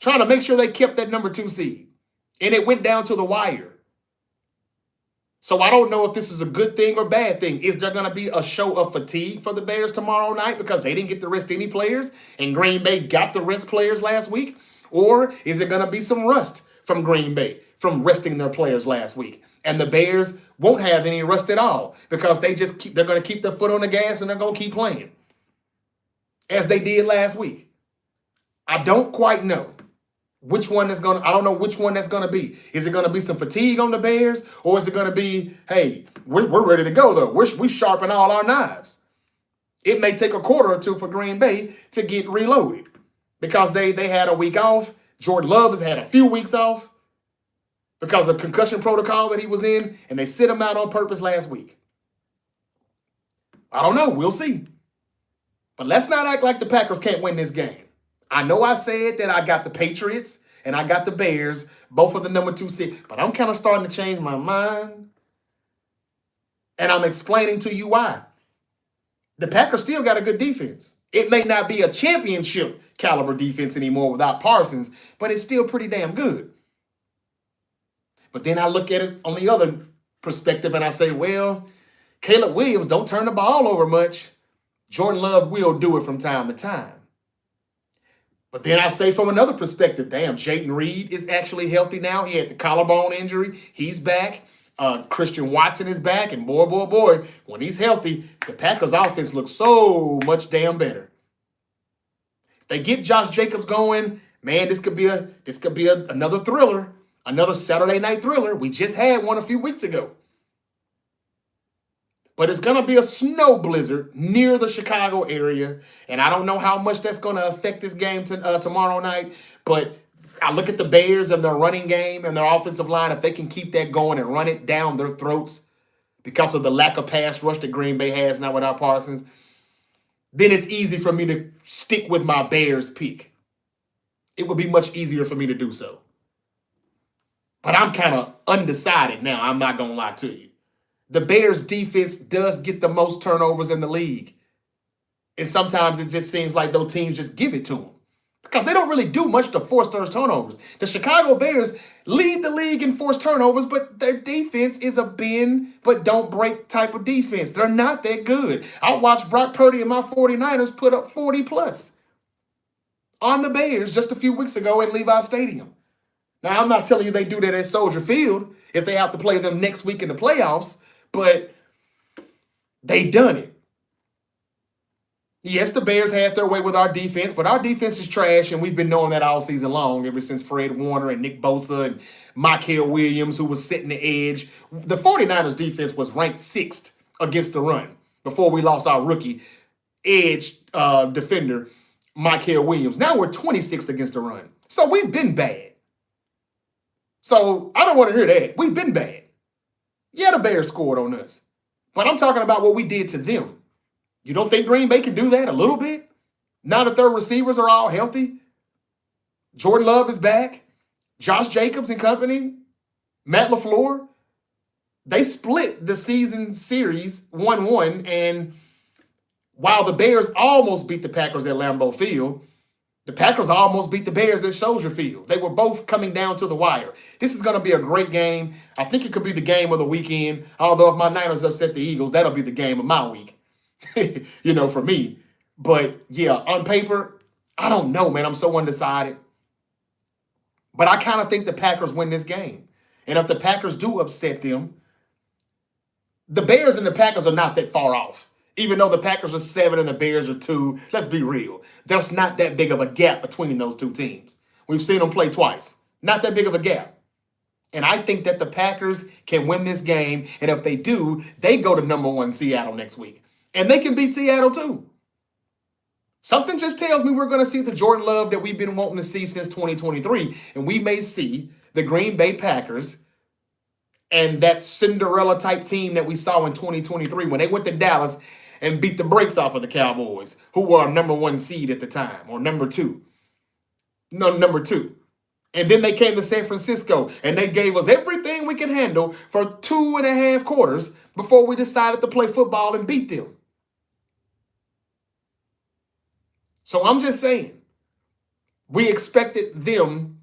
trying to make sure they kept that number 2 seed. And it went down to the wire. So I don't know if this is a good thing or bad thing. Is there going to be a show of fatigue for the Bears tomorrow night because they didn't get to rest any players and Green Bay got the rest players last week? Or is it going to be some rust from Green Bay from resting their players last week? And the Bears won't have any rust at all because they're going to keep their foot on the gas and they're going to keep playing as they did last week. I don't quite know. I don't know which one that's going to be. Is it going to be some fatigue on the Bears? Or is it going to be, hey, we're ready to go, though. We sharpen all our knives. It may take a quarter or two for Green Bay to get reloaded because they had a week off. Jordan Love has had a few weeks off because of concussion protocol that he was in, and they sit him out on purpose last week. I don't know. We'll see. But let's not act like the Packers can't win this game. I know I said that I got the Patriots and I got the Bears, both of the number 2 seed, but I'm kind of starting to change my mind. And I'm explaining to you why. The Packers still got a good defense. It may not be a championship caliber defense anymore without Parsons, but it's still pretty damn good. But then I look at it on the other perspective and I say, well, Caleb Williams don't turn the ball over much. Jordan Love will do it from time to time. But then I say from another perspective, damn, Jayden Reed is actually healthy now. He had the collarbone injury. He's back. Christian Watson is back. And boy, when he's healthy, the Packers offense looks so much damn better. If they get Josh Jacobs going, man, this could be another thriller, another Saturday night thriller. We just had one a few weeks ago. But it's going to be a snow blizzard near the Chicago area. And I don't know how much that's going to affect this game tomorrow night. But I look at the Bears and their running game and their offensive line. If they can keep that going and run it down their throats because of the lack of pass rush that Green Bay has now without Parsons, then it's easy for me to stick with my Bears pick. It would be much easier for me to do so. But I'm kind of undecided now. I'm not going to lie to you. The Bears defense does get the most turnovers in the league. And sometimes it just seems like those teams just give it to them because they don't really do much to force those turnovers. The Chicago Bears lead the league in forced turnovers, but their defense is a bend but don't break type of defense. They're not that good. I watched Brock Purdy and my 49ers put up 40 plus on the Bears just a few weeks ago at Levi Stadium. Now, I'm not telling you they do that at Soldier Field if they have to play them next week in the playoffs. But they done it. Yes, the Bears had their way with our defense, but our defense is trash, and we've been knowing that all season long, ever since Fred Warner and Nick Bosa and Micah Williams, who was setting the edge. The 49ers defense was ranked 6th against the run before we lost our rookie edge defender, Micah Williams. Now we're 26th against the run. So we've been bad. So I don't want to hear that. We've been bad. Yeah, the Bears scored on us. But I'm talking about what we did to them. You don't think Green Bay can do that a little bit? Now that their receivers are all healthy? Jordan Love is back. Josh Jacobs and company. Matt LaFleur. They split the season series 1-1. And while the Bears almost beat the Packers at Lambeau Field, the Packers almost beat the Bears at Soldier Field. They were both coming down to the wire. This is going to be a great game. I think it could be the game of the weekend. Although if my Niners upset the Eagles, that'll be the game of my week, for me. But, yeah, on paper, I don't know, man. I'm so undecided. But I kind of think the Packers win this game. And if the Packers do upset them, the Bears and the Packers are not that far off. Even though the Packers are 7 and the Bears are 2, let's be real. There's not that big of a gap between those two teams. We've seen them play twice. Not that big of a gap. And I think that the Packers can win this game. And if they do, they go to number 1 Seattle next week. And they can beat Seattle too. Something just tells me we're going to see the Jordan Love that we've been wanting to see since 2023. And we may see the Green Bay Packers and that Cinderella type team that we saw in 2023 when they went to Dallas and beat the brakes off of the Cowboys, who were our number 1 seed at the time, or number 2. No, number 2. And then they came to San Francisco and they gave us everything we could handle for 2.5 quarters before we decided to play football and beat them. So I'm just saying, we expected them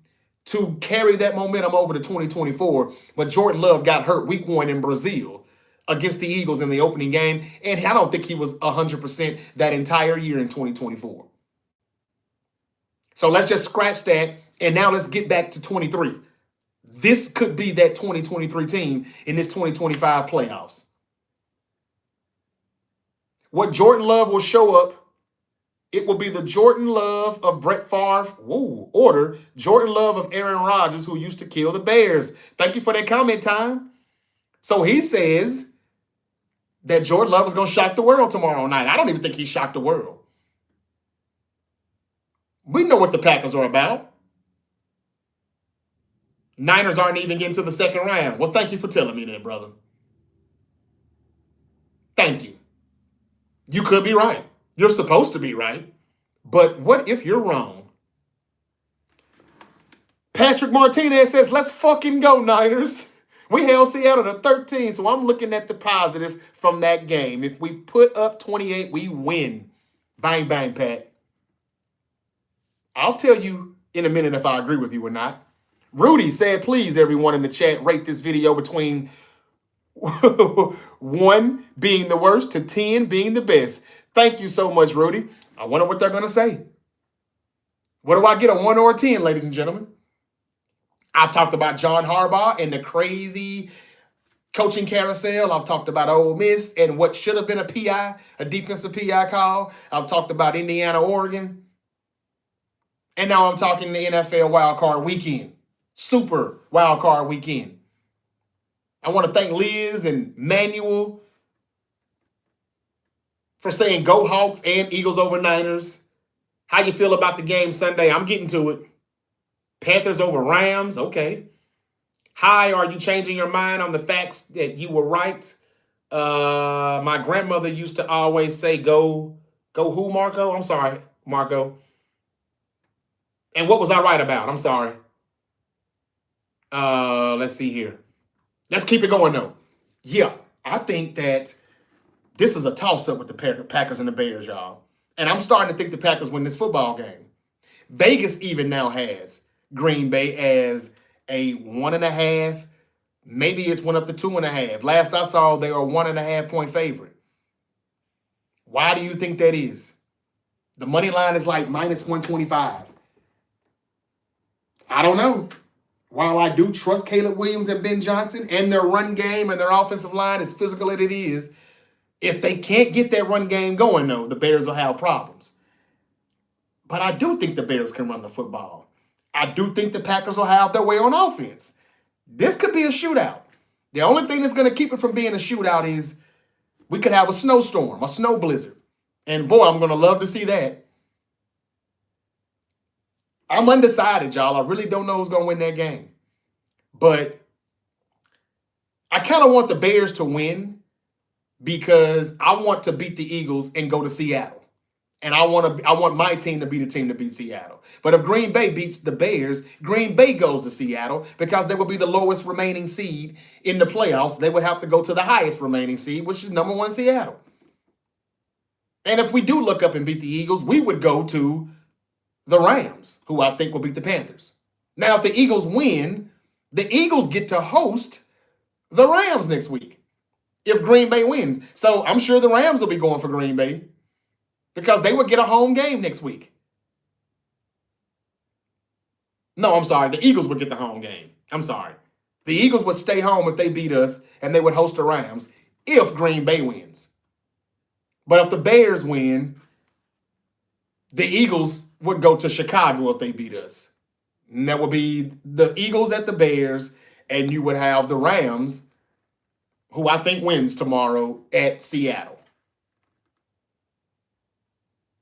to carry that momentum over to 2024, but Jordan Love got hurt week 1 in Brazil against the Eagles in the opening game, and I don't think he was 100% that entire year in 2024. So let's just scratch that, and now let's get back to 23. This could be that 2023 team in this 2025 playoffs. What Jordan Love will show up, it will be the Jordan Love of Brett Favre, or Jordan Love of Aaron Rodgers, who used to kill the Bears. Thank you for that comment time. So he says that Jordan Love is going to shock the world tomorrow night. I don't even think he shocked the world. We know what the Packers are about. Niners aren't even getting to the second round. Well, thank you for telling me that, brother. Thank you. You could be right. You're supposed to be right. But what if you're wrong? Patrick Martinez says, let's fucking go, Niners. We held Seattle to 13, so I'm looking at the positive from that game. If we put up 28, we win. Bang, bang, Pat. I'll tell you in a minute if I agree with you or not. Rudy said, please, everyone in the chat, rate this video between 1 being the worst to 10 being the best. Thank you so much, Rudy. I wonder what they're going to say. What do I get, a 1 or a 10, ladies and gentlemen? I've talked about John Harbaugh and the crazy coaching carousel. I've talked about Ole Miss and what should have been a PI, a defensive PI call. I've talked about Indiana, Oregon. And now I'm talking the NFL wildcard weekend. Super wildcard weekend. I want to thank Liz and Manuel for saying go Hawks and Eagles over Niners. How you feel about the game Sunday? I'm getting to it. Panthers over Rams. Okay. Hi, are you changing your mind on the facts that you were right? My grandmother used to always say, go who, Marco? I'm sorry, Marco. And what was I right about? I'm sorry. Let's see here. Let's keep it going, though. Yeah, I think that this is a toss-up with the Packers and the Bears, y'all. And I'm starting to think the Packers win this football game. Vegas even now has Green Bay as a 1.5. Maybe it's went up to 2.5. Last I saw, they are a 1.5 point favorite. Why do you think that is? The money line is like minus 125. I don't know. While I do trust Caleb Williams and Ben Johnson and their run game and their offensive line, as physical as it is, if they can't get that run game going, though, the Bears will have problems. But I do think the Bears can run the football. I do think the Packers will have their way on offense. This could be a shootout. The only thing that's going to keep it from being a shootout is we could have a snowstorm, a snow blizzard. And boy, I'm going to love to see that. I'm undecided, y'all. I really don't know who's going to win that game. But I kind of want the Bears to win because I want to beat the Eagles and go to Seattle. And I want my team to be the team to beat Seattle. But if Green Bay beats the Bears, Green Bay goes to Seattle because they will be the lowest remaining seed in the playoffs. They would have to go to the highest remaining seed, which is number 1 Seattle. And if we do look up and beat the Eagles, we would go to the Rams, who I think will beat the Panthers. Now, if the Eagles win, the Eagles get to host the Rams next week if Green Bay wins. So I'm sure the Rams will be going for Green Bay because they would get a home game next week. No, I'm sorry. The Eagles would get the home game. I'm sorry. The Eagles would stay home if they beat us, and they would host the Rams if Green Bay wins. But if the Bears win, the Eagles would go to Chicago if they beat us. And that would be the Eagles at the Bears, and you would have the Rams, who I think wins tomorrow, at Seattle.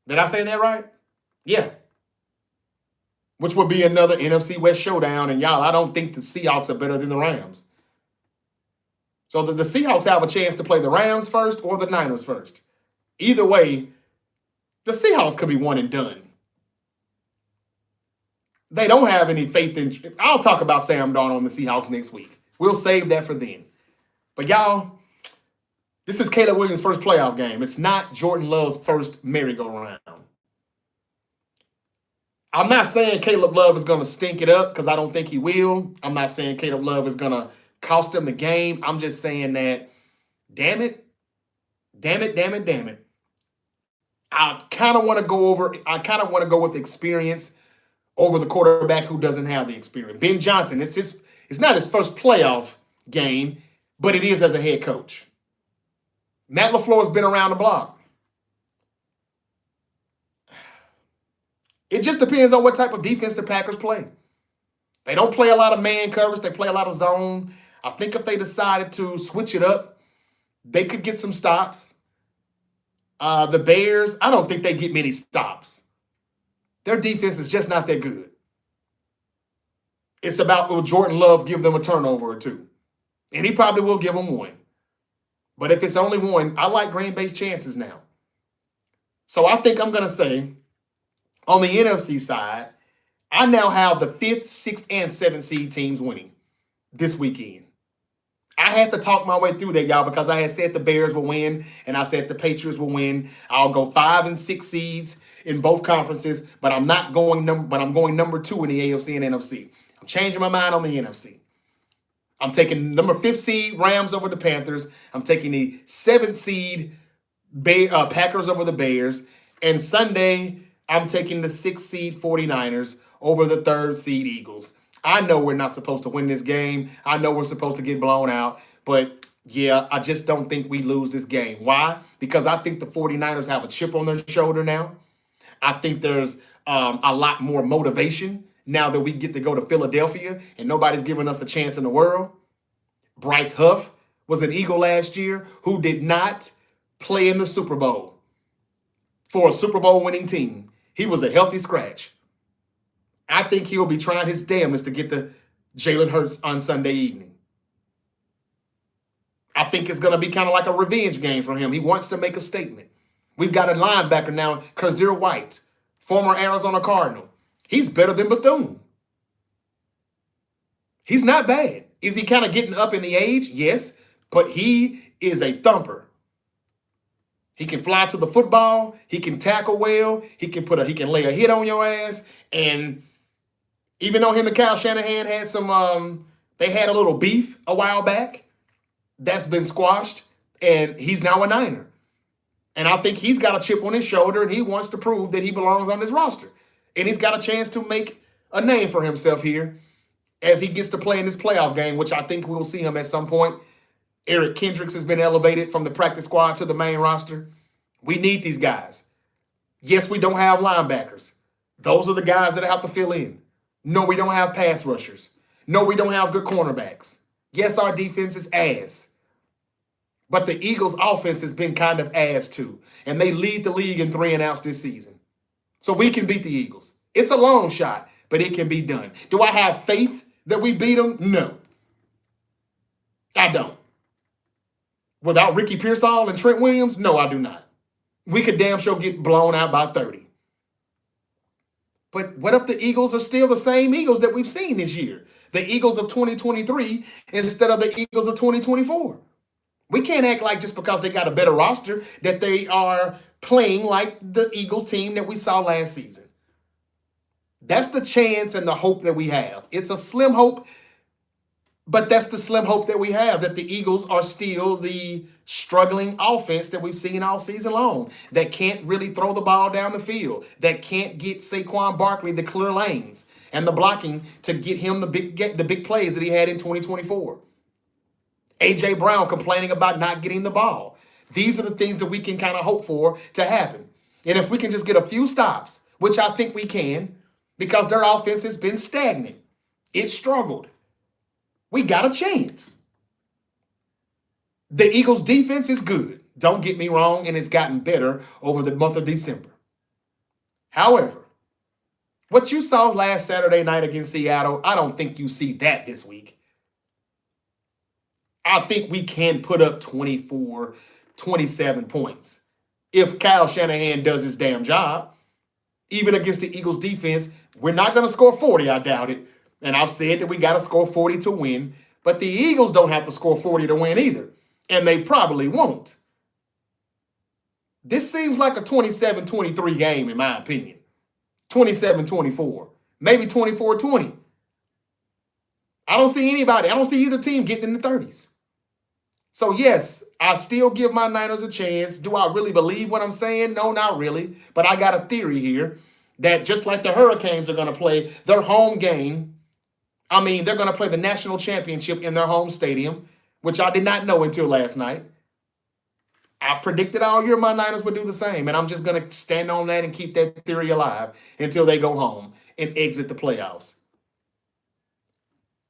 Did I say that right? Yeah. Which would be another NFC West showdown. And y'all, I don't think the Seahawks are better than the Rams. So the Seahawks have a chance to play the Rams first or the Niners first. Either way, the Seahawks could be one and done. They don't have any faith in. I'll talk about Sam Darnold and the Seahawks next week. We'll save that for then. But y'all, this is Caleb Williams' first playoff game. It's not Jordan Love's first merry-go-round. I'm not saying Caleb Love is going to stink it up because I don't think he will. I'm not saying Caleb Love is going to cost him the game. I'm just saying that, damn it. I kind of want to go with experience over the quarterback who doesn't have the experience. Ben Johnson, it's not his first playoff game, but it is as a head coach. Matt LaFleur has been around the block. It just depends on what type of defense the Packers play. They don't play a lot of man coverage. They play a lot of zone. I think if they decided to switch it up, they could get some stops. The Bears, I don't think they get many stops. Their defense is just not that good. It's about, will Jordan Love give them a turnover or two? And he probably will give them one. But if it's only one, I like Green Bay's chances now. So I think I'm going to say, on the NFC side, I now have the 5th, 6th, and 7th seed teams winning this weekend. I had to talk my way through that, y'all, because I had said the Bears will win, and I said the Patriots will win. I'll go 5 and 6 seeds in both conferences, but I'm going number 2 in the AFC and NFC. I'm changing my mind on the NFC. I'm taking number 5th seed Rams over the Panthers. I'm taking the 7th seed Packers over the Bears. And Sunday, I'm taking the 6th seed 49ers over the 3rd seed Eagles. I know we're not supposed to win this game. I know we're supposed to get blown out. But, yeah, I just don't think we lose this game. Why? Because I think the 49ers have a chip on their shoulder now. I think there's a lot more motivation now that we get to go to Philadelphia and nobody's giving us a chance in the world. Bryce Huff was an Eagle last year who did not play in the Super Bowl for a Super Bowl winning team. He was a healthy scratch. I think he'll be trying his damnedest to get the Jalen Hurts on Sunday evening. I think it's going to be kind of like a revenge game for him. He wants to make a statement. We've got a linebacker now, Kazir White, former Arizona Cardinal. He's better than Bethune. He's not bad. Is he kind of getting up in the age? Yes, but he is a thumper. He can fly to the football. He can tackle well. He can lay a hit on your ass. And even though him and Kyle Shanahan had they had a little beef a while back, that's been squashed, and he's now a Niner. And I think he's got a chip on his shoulder, and he wants to prove that he belongs on this roster. And he's got a chance to make a name for himself here as he gets to play in this playoff game, which I think we'll see him at some point. Eric Kendricks has been elevated from the practice squad to the main roster. We need these guys. Yes, we don't have linebackers. Those are the guys that have to fill in. No, we don't have pass rushers. No, we don't have good cornerbacks. Yes, our defense is ass. But the Eagles' offense has been kind of ass too. And they lead the league in 3-and-outs this season. So we can beat the Eagles. It's a long shot, but it can be done. Do I have faith that we beat them? No. I don't. Without Ricky Pearsall and Trent Williams? No, I do not. We could damn sure get blown out by 30. But what if the Eagles are still the same Eagles that we've seen this year? The Eagles of 2023 instead of the Eagles of 2024. We can't act like just because they got a better roster that they are playing like the Eagles team that we saw last season. That's the chance and the hope that we have. It's a slim hope, but that's the slim hope that we have, that the Eagles are still the struggling offense that we've seen all season long, that can't really throw the ball down the field, that can't get Saquon Barkley the clear lanes and the blocking to get him the big plays that he had in 2024. A.J. Brown complaining about not getting the ball. These are the things that we can kind of hope for to happen. And if we can just get a few stops, which I think we can, because their offense has been stagnant. It struggled. We got a chance. The Eagles' defense is good. Don't get me wrong, and it's gotten better over the month of December. However, what you saw last Saturday night against Seattle, I don't think you see that this week. I think we can put up 24, 27 points if Kyle Shanahan does his damn job. Even against the Eagles defense, we're not going to score 40, I doubt it. And I've said that we got to score 40 to win. But the Eagles don't have to score 40 to win either. And they probably won't. This seems like a 27-23 game, in my opinion. 27-24. Maybe 24-20. I don't see either team getting in the 30s. So, yes, I still give my Niners a chance. Do I really believe what I'm saying? No, not really. But I got a theory here that just like the Hurricanes are going to play their home game, they're going to play the national championship in their home stadium, which I did not know until last night. I predicted all year my Niners would do the same, and I'm just going to stand on that and keep that theory alive until they go home and exit the playoffs.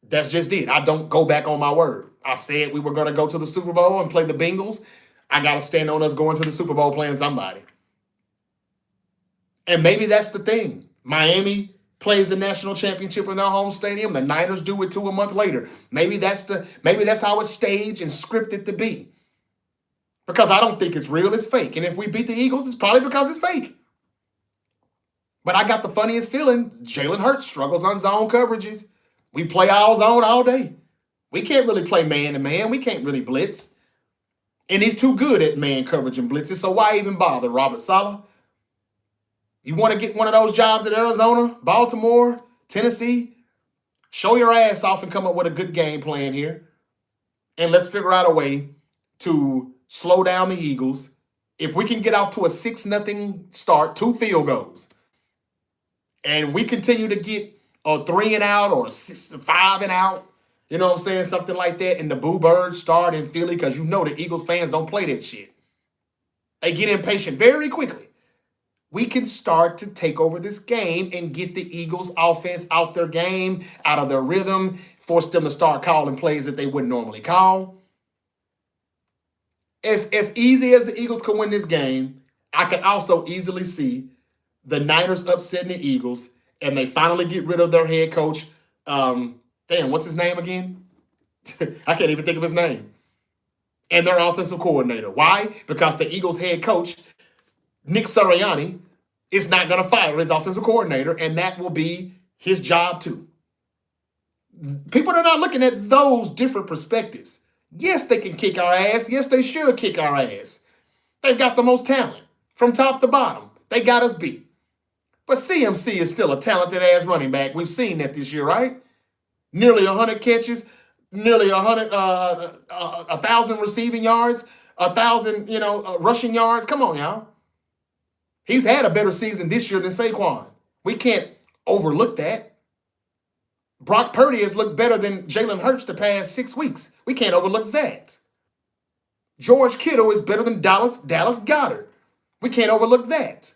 That's just it. I don't go back on my word. I said we were going to go to the Super Bowl and play the Bengals. I got to stand on us going to the Super Bowl playing somebody. And maybe that's the thing. Miami plays the national championship in their home stadium. The Niners do it 2 months later. Maybe that's how it's staged and scripted to be. Because I don't think it's real, it's fake. And if we beat the Eagles, it's probably because it's fake. But I got the funniest feeling. Jalen Hurts struggles on zone coverages. We play all zone all day. We can't really play man-to-man. We can't really blitz. And he's too good at man coverage and blitzes, so why even bother, Robert Saleh? You want to get one of those jobs at Arizona, Baltimore, Tennessee? Show your ass off and come up with a good game plan here. And let's figure out a way to slow down the Eagles. If we can get off to a 6-0 start, 2 field goals, and we continue to get a 3 and out or a 5 and out, you know what I'm saying? Something like that. And the Boo Birds start in Philly because you know the Eagles fans don't play that shit. They get impatient very quickly. We can start to take over this game and get the Eagles offense out their game, out of their rhythm, force them to start calling plays that they wouldn't normally call. As easy as the Eagles could win this game, I could also easily see the Niners upsetting the Eagles and they finally get rid of their head coach. What's his name again? I can't even think of his name. And their offensive coordinator. Why? Because the Eagles head coach, Nick Sirianni, is not going to fire his offensive coordinator, and that will be his job too. People are not looking at those different perspectives. Yes, they can kick our ass. Yes, they should kick our ass. They've got the most talent from top to bottom. They got us beat. But CMC is still a talented-ass running back. We've seen that this year, right? Nearly 100 catches, nearly 1,000 receiving yards, 1,000, rushing yards. Come on, y'all. He's had a better season this year than Saquon. We can't overlook that. Brock Purdy has looked better than Jalen Hurts the past 6 weeks. We can't overlook that. George Kittle is better than Dallas Goedert. We can't overlook that.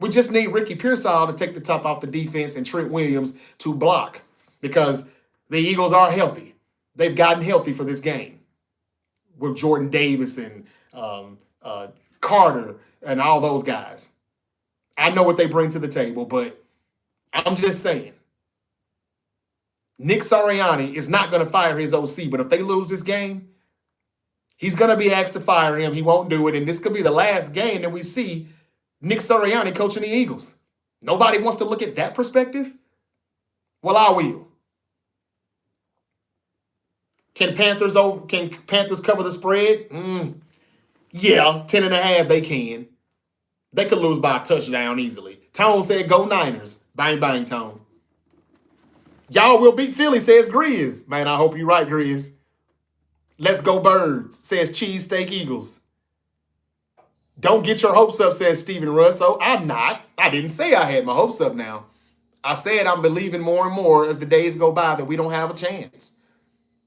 We just need Ricky Pearsall to take the top off the defense and Trent Williams to block because the Eagles are healthy. They've gotten healthy for this game with Jordan Davis and Carter and all those guys. I know what they bring to the table, but I'm just saying. Nick Sirianni is not going to fire his OC, but if they lose this game, he's going to be asked to fire him. He won't do it, and this could be the last game that we see Nick Sirianni coaching the Eagles. Nobody wants to look at that perspective? Well, I will. Can Panthers cover the spread? Yeah, 10.5, they can. They could lose by a touchdown easily. Tone said, go Niners. Bang, bang, Tone. Y'all will beat Philly, says Grizz. Man, I hope you're right, Grizz. Let's go Birds, says Cheesesteak Eagles. Don't get your hopes up, says Steven Russo. I'm not. I didn't say I had my hopes up now. I said I'm believing more and more as the days go by that we don't have a chance.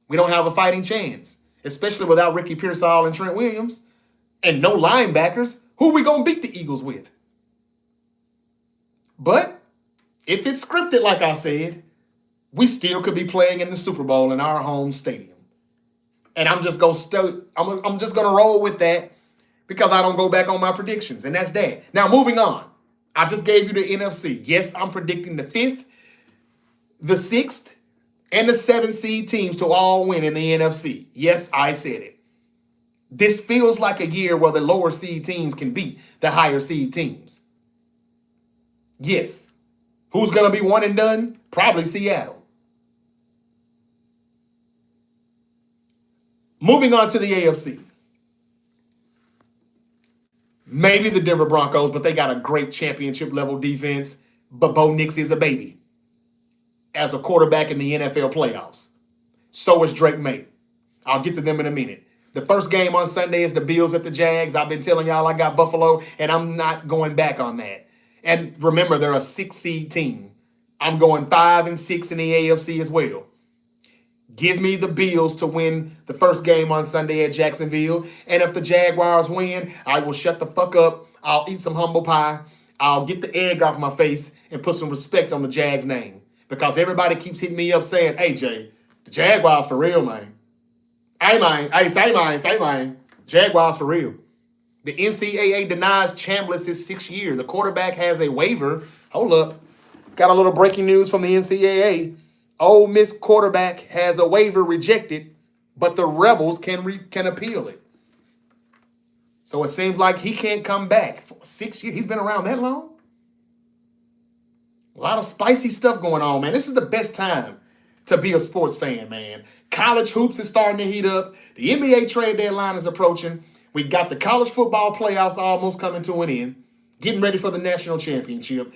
We don't have a fighting chance, especially without Ricky Pearsall and Trent Williams and no linebackers. Who are we going to beat the Eagles with? But if it's scripted, like I said, we still could be playing in the Super Bowl in our home stadium. And I'm just going to roll with that because I don't go back on my predictions. And that's that. Now, moving on. I just gave you the NFC. Yes, I'm predicting the 5th, the 6th, and the 7th seed teams to all win in the NFC. Yes, I said it. This feels like a year where the lower seed teams can beat the higher seed teams. Yes. Who's going to be one and done? Probably Seattle. Moving on to the AFC. Maybe the Denver Broncos, but they got a great championship level defense. But Bo Nix is a baby as a quarterback in the NFL playoffs. So is Drake May. I'll get to them in a minute. The first game on Sunday is the Bills at the Jags. I've been telling y'all I got Buffalo, and I'm not going back on that. And remember, they're a 6-seed team. I'm going 5 and 6 in the AFC as well. Give me the Bills to win the first game on Sunday at Jacksonville. And if the Jaguars win, I will shut the fuck up. I'll eat some humble pie. I'll get the egg off my face and put some respect on the Jags name. Because everybody keeps hitting me up saying, hey, Jay, the Jaguars for real, man. Hey, man. Hey, say mine. Jaguars for real. The NCAA denies Chambliss his 6 years. The quarterback has a waiver. Hold up. Got a little breaking news from the NCAA. Ole Miss quarterback has a waiver rejected, but the Rebels can appeal it. So it seems like he can't come back for 6 years. He's been around that long. A lot of spicy stuff going on, man. This is the best time to be a sports fan, man. College hoops is starting to heat up. The NBA trade deadline is approaching. We got the college football playoffs almost coming to an end. Getting ready for the national championship.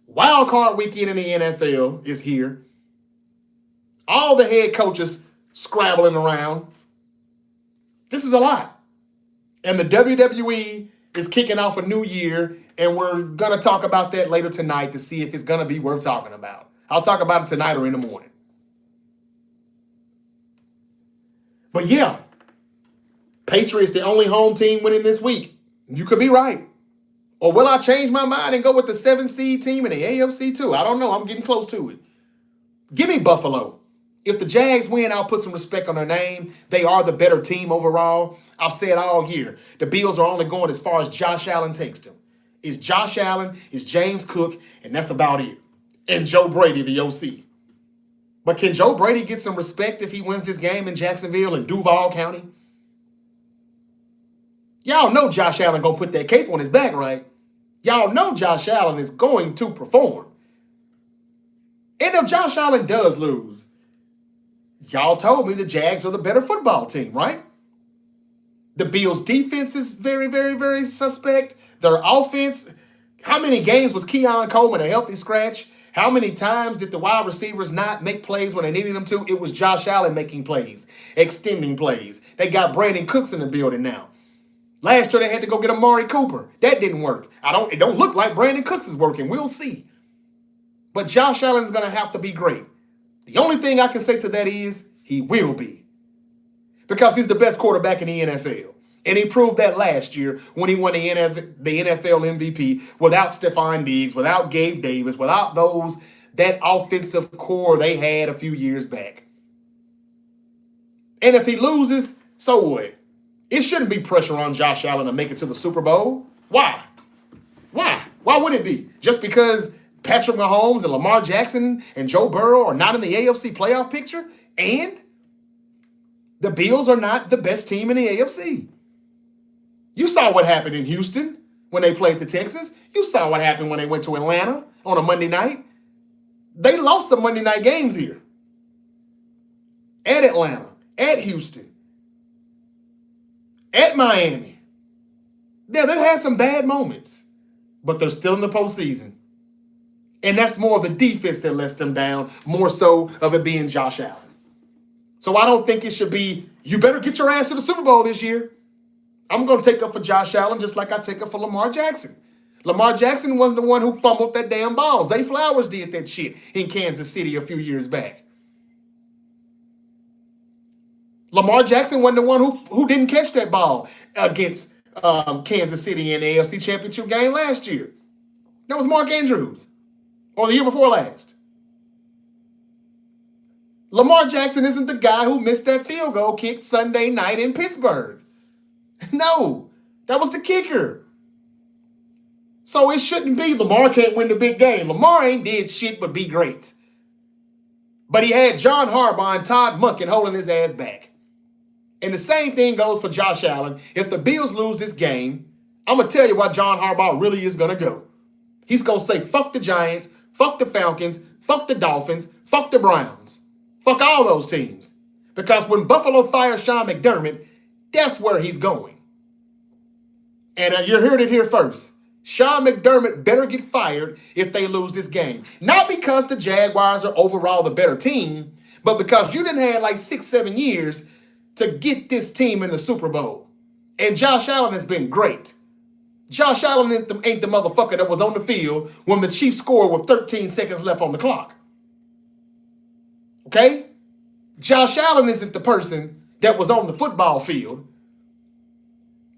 Wild card weekend in the NFL is here. All the head coaches scrabbling around. This is a lot. And the WWE is kicking off a new year, and we're going to talk about that later tonight to see if it's going to be worth talking about. I'll talk about it tonight or in the morning. But yeah, Patriots, the only home team winning this week. You could be right. Or will I change my mind and go with the 7-seed team in the AFC too? I don't know. I'm getting close to it. Give me Buffalo. If the Jags win, I'll put some respect on their name. They are the better team overall. I've said all year, the Bills are only going as far as Josh Allen takes them. It's Josh Allen, it's James Cook, and that's about it. And Joe Brady, the OC. But can Joe Brady get some respect if he wins this game in Jacksonville and Duval County? Y'all know Josh Allen going to put that cape on his back, right? Y'all know Josh Allen is going to perform. And if Josh Allen does lose, y'all told me the Jags are the better football team, right? The Bills' defense is very, very, very suspect. Their offense, how many games was Keon Coleman a healthy scratch? How many times did the wide receivers not make plays when they needed them to? It was Josh Allen making plays, extending plays. They got Brandon Cooks in the building now. Last year they had to go get Amari Cooper. That didn't work. It don't look like Brandon Cooks is working. We'll see. But Josh Allen's going to have to be great. The only thing I can say to that is he will be. Because he's the best quarterback in the NFL. And he proved that last year when he won the NFL MVP without Stephon Diggs, without Gabe Davis, without that offensive core they had a few years back. And if he loses, so what? It shouldn't be pressure on Josh Allen to make it to the Super Bowl. Why? Why would it be? Just because Patrick Mahomes and Lamar Jackson and Joe Burrow are not in the AFC playoff picture? And the Bills are not the best team in the AFC. You saw what happened in Houston when they played the Texans. You saw what happened when they went to Atlanta on a Monday night. They lost some Monday night games here. At Atlanta, at Houston, at Miami. Yeah, they've had some bad moments, but they're still in the postseason. And that's more of the defense that lets them down, more so of it being Josh Allen. So I don't think it should be, you better get your ass to the Super Bowl this year. I'm going to take up for Josh Allen just like I take up for Lamar Jackson. Lamar Jackson wasn't the one who fumbled that damn ball. Zay Flowers did that shit in Kansas City a few years back. Lamar Jackson wasn't the one who didn't catch that ball against Kansas City in the AFC Championship game last year. That was Mark Andrews. Or the year before last. Lamar Jackson isn't the guy who missed that field goal kick Sunday night in Pittsburgh. No, that was the kicker. So it shouldn't be Lamar can't win the big game. Lamar ain't did shit but be great. But he had John Harbaugh and Todd Monken holding his ass back. And the same thing goes for Josh Allen. If the Bills lose this game, I'm going to tell you why John Harbaugh really is going to go. He's going to say, fuck the Giants, fuck the Falcons, fuck the Dolphins, fuck the Browns. Fuck all those teams. Because when Buffalo fires Sean McDermott, that's where he's going. And you heard it here first. Sean McDermott better get fired if they lose this game. Not because the Jaguars are overall the better team, but because you didn't have like 6-7 years to get this team in the Super Bowl. And Josh Allen has been great. Josh Allen ain't the motherfucker that was on the field when the Chiefs scored with 13 seconds left on the clock. Okay? Josh Allen isn't the person that was on the football field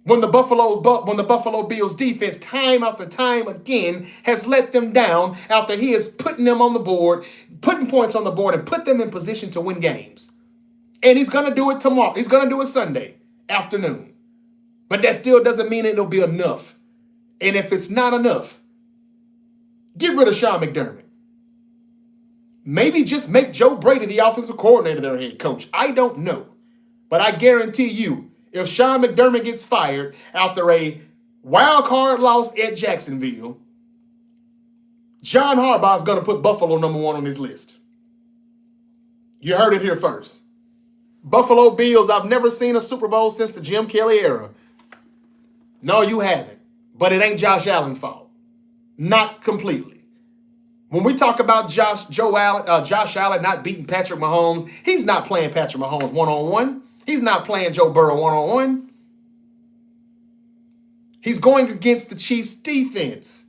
when the Buffalo Bills defense time after time again has let them down after he is putting them on the board, putting points on the board, and put them in position to win games. And he's going to do it tomorrow. He's going to do it Sunday afternoon. But that still doesn't mean it'll be enough. And if it's not enough, get rid of Sean McDermott. Maybe just make Joe Brady the offensive coordinator, their head coach. I don't know. But I guarantee you, if Sean McDermott gets fired after a wild card loss at Jacksonville, John Harbaugh is going to put Buffalo number 1 on his list. You heard it here first. Buffalo Bills, I've never seen a Super Bowl since the Jim Kelly era. No, you haven't. But it ain't Josh Allen's fault. Not completely. When we talk about Josh Allen not beating Patrick Mahomes, he's not playing Patrick Mahomes one-on-one. He's not playing Joe Burrow one-on-one. He's going against the Chiefs' defense.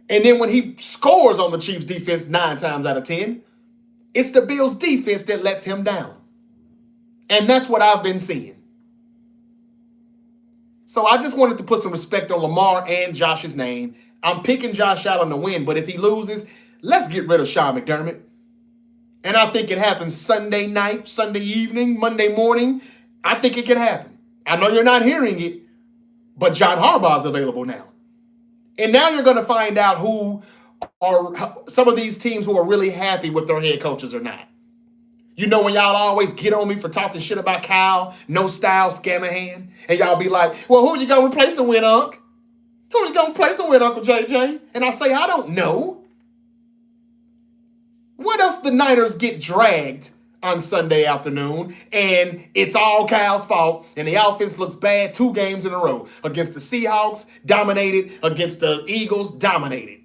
And then when he scores on the Chiefs' defense 9 times out of 10, it's the Bills' defense that lets him down. And that's what I've been seeing. So I just wanted to put some respect on Lamar and Josh's name. I'm picking Josh Allen to win, but if he loses, let's get rid of Sean McDermott. And I think it happens Sunday night, Sunday evening, Monday morning. I think it can happen. I know you're not hearing it, but John Harbaugh is available now. And now you're going to find out who are some of these teams who are really happy with their head coaches or not. You know when y'all always get on me for talking shit about Kyle, no style, Scamahan, and y'all be like, well, who you going to replace him with, Unc? Who you going to replace him with, Uncle JJ? And I say, I don't know. What if the Niners get dragged on Sunday afternoon and it's all Kyle's fault and the offense looks bad 2 games in a row against the Seahawks, dominated, against the Eagles, dominated.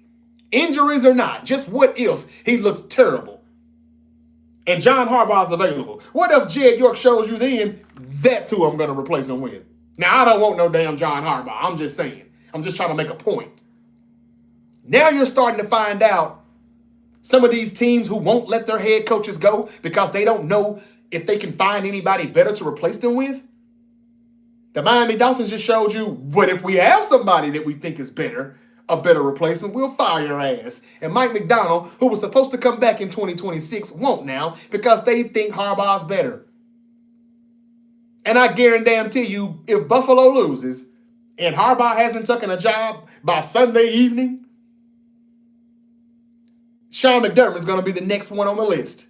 Injuries or not, just what if he looks terrible? And John Harbaugh is available. What if Jed York shows you then? That's who I'm going to replace him with. Now, I don't want no damn John Harbaugh. I'm just saying. I'm just trying to make a point. Now you're starting to find out some of these teams who won't let their head coaches go because they don't know if they can find anybody better to replace them with. The Miami Dolphins just showed you, what if we have somebody that we think is better, a better replacement, we'll fire your ass. And Mike McDonald, who was supposed to come back in 2026, won't now because they think Harbaugh's better. And I guarantee you, if Buffalo loses and Harbaugh hasn't taken a job by Sunday evening, Sean McDermott's going to be the next one on the list.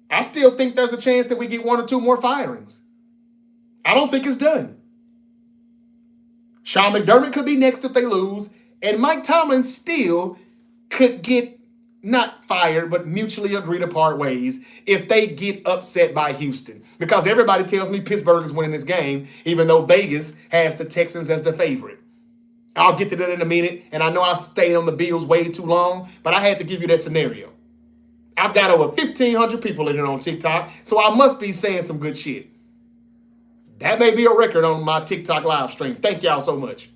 I still think there's a chance that we get 1 or 2 more firings. I don't think it's done. Sean McDermott could be next if they lose, and Mike Tomlin still could get not fired, but mutually agree to part ways if they get upset by Houston. Because everybody tells me Pittsburgh is winning this game, even though Vegas has the Texans as the favorite. I'll get to that in a minute, and I know I stayed on the Bills way too long, but I had to give you that scenario. I've got over 1,500 people in here on TikTok, so I must be saying some good shit. That may be a record on my TikTok live stream. Thank y'all so much.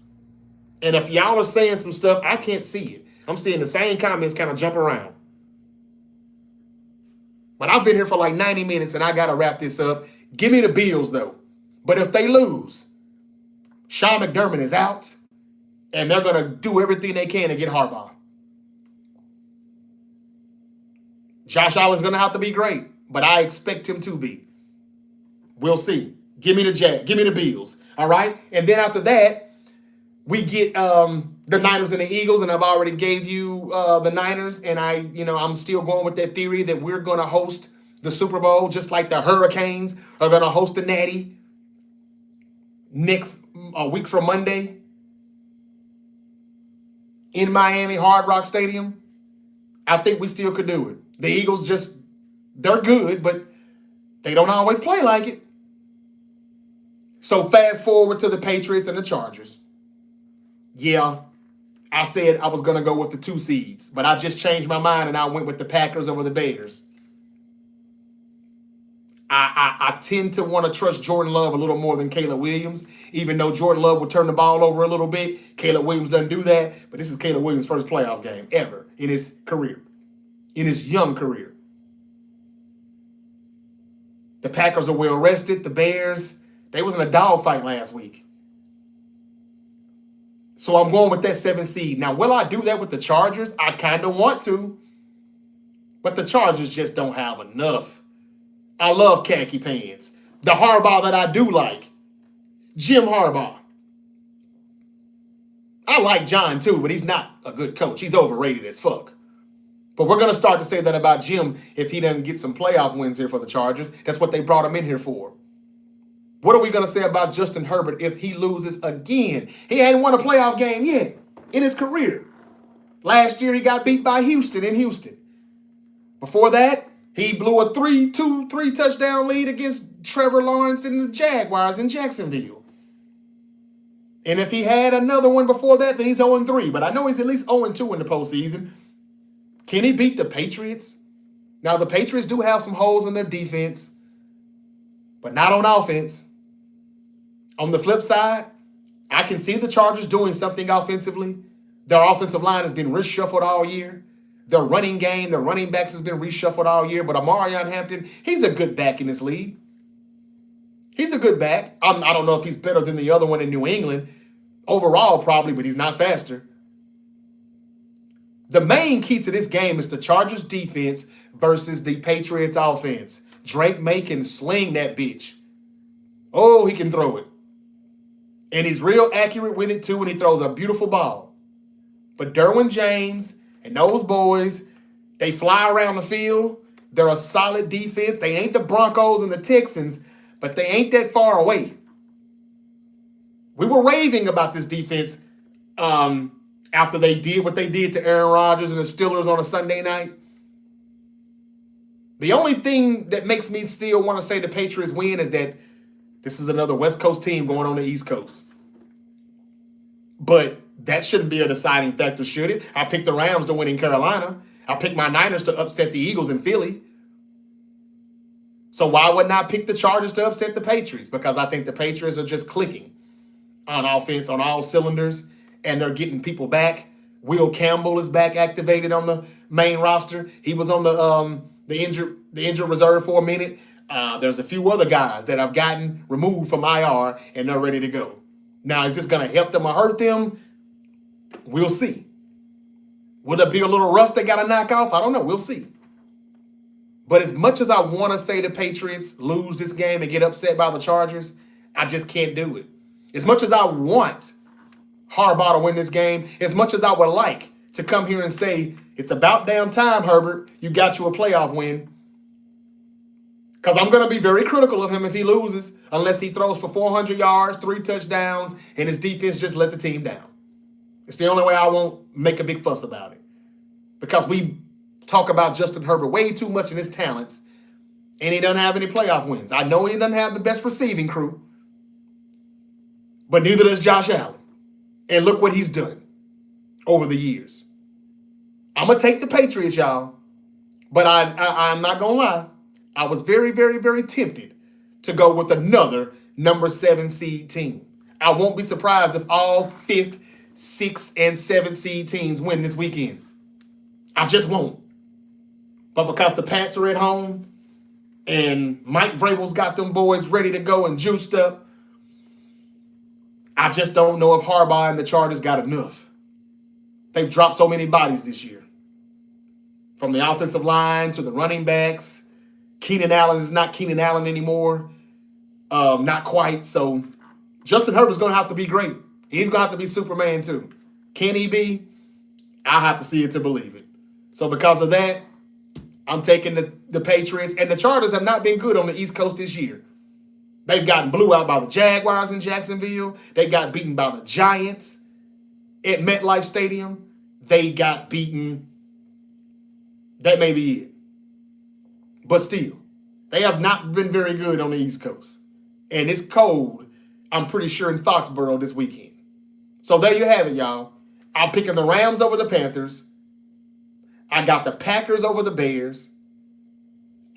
And if y'all are saying some stuff, I can't see it. I'm seeing the same comments kind of jump around. But I've been here for like 90 minutes, and I got to wrap this up. Give me the Bills, though. But if they lose, Sean McDermott is out, and they're going to do everything they can to get Harbaugh. Josh Allen's going to have to be great, but I expect him to be. We'll see. Give me the Bills, all right? And then after that, we get the Niners and the Eagles, and I've already gave you the Niners, and I'm still going with that theory that we're going to host the Super Bowl just like the Hurricanes are going to host the Natty a week from Monday. in Miami, Hard Rock Stadium, I think we still could do it. The Eagles they're good, but they don't always play like it. So fast forward to the Patriots and the Chargers. Yeah, I said I was going to go with the 2 seeds, but I just changed my mind and I went with the Packers over the Bears. I tend to want to trust Jordan Love a little more than Caleb Williams, even though Jordan Love will turn the ball over a little bit. Caleb Williams doesn't do that, but this is Caleb Williams' first playoff game ever in his career, in his young career. The Packers are well rested. The Bears, they was in a dogfight last week. So I'm going with that 7 seed. Now, will I do that with the Chargers? I kind of want to. But the Chargers just don't have enough. I love khaki pants. The Harbaugh that I do like, Jim Harbaugh. I like John too, but he's not a good coach. He's overrated as fuck. But we're going to start to say that about Jim if he doesn't get some playoff wins here for the Chargers. That's what they brought him in here for. What are we going to say about Justin Herbert if he loses again? He hadn't won a playoff game yet in his career. Last year, he got beat by Houston in Houston. Before that, he blew a 3 touchdown lead against Trevor Lawrence and the Jaguars in Jacksonville. And if he had another one before that, then he's 0-3. But I know he's at least 0-2 in the postseason. Can he beat the Patriots? Now, the Patriots do have some holes in their defense, but not on offense. On the flip side, I can see the Chargers doing something offensively. Their offensive line has been reshuffled all year. Their running game, their running backs has been reshuffled all year. But Amarion Hampton, he's a good back in this league. He's a good back. I don't know if he's better than the other one in New England. Overall, probably, but he's not faster. The main key to this game is the Chargers defense versus the Patriots offense. Drake May can sling that bitch. Oh, he can throw it. And he's real accurate with it, too, and he throws a beautiful ball. But Derwin James and those boys, they fly around the field. They're a solid defense. They ain't the Broncos and the Texans, but they ain't that far away. We were raving about this defense after they did what they did to Aaron Rodgers and the Steelers on a Sunday night. The only thing that makes me still want to say the Patriots win is that this is another West Coast team going on the East Coast. But that shouldn't be a deciding factor, should it? I picked the Rams to win in Carolina. I picked my Niners to upset the Eagles in Philly. So why wouldn't I pick the Chargers to upset the Patriots? Because I think the Patriots are just clicking on offense on all cylinders, and they're getting people back. Will Campbell is back activated on the main roster. He was on the injured reserve for a minute. There's a few other guys that I've gotten removed from IR, and they're ready to go. Now, is this going to help them or hurt them? We'll see. Will there be a little rust they got to knock off? I don't know. We'll see. But as much as I want to say the Patriots lose this game and get upset by the Chargers, I just can't do it. As much as I want Harbaugh to win this game, as much as I would like to come here and say, it's about damn time, Herbert, you got you a playoff win. Because I'm going to be very critical of him if he loses, unless he throws for 400 yards, 3 touchdowns, and his defense just let the team down. It's the only way I won't make a big fuss about it. Because we talk about Justin Herbert way too much in his talents, and he doesn't have any playoff wins. I know he doesn't have the best receiving crew, but neither does Josh Allen. And look what he's done over the years. I'm going to take the Patriots, y'all, but I'm not going to lie. I was very, very, very tempted to go with another number 7 seed team. I won't be surprised if all 5th, 6th, and 7th seed teams win this weekend. I just won't. But because the Pats are at home and Mike Vrabel's got them boys ready to go and juiced up, I just don't know if Harbaugh and the Chargers got enough. They've dropped so many bodies this year. From the offensive line to the running backs. Keenan Allen is not Keenan Allen anymore. Not quite. So Justin Herbert's going to have to be great. He's going to have to be Superman too. Can he be? I'll have to see it to believe it. So because of that, I'm taking the Patriots. And the Chargers have not been good on the East Coast this year. They've gotten blew out by the Jaguars in Jacksonville. They got beaten by the Giants at MetLife Stadium. they got beaten. That may be it. But still, they have not been very good on the East Coast. And it's cold, I'm pretty sure, in Foxborough this weekend. So there you have it, y'all. I'm picking the Rams over the Panthers. I got the Packers over the Bears.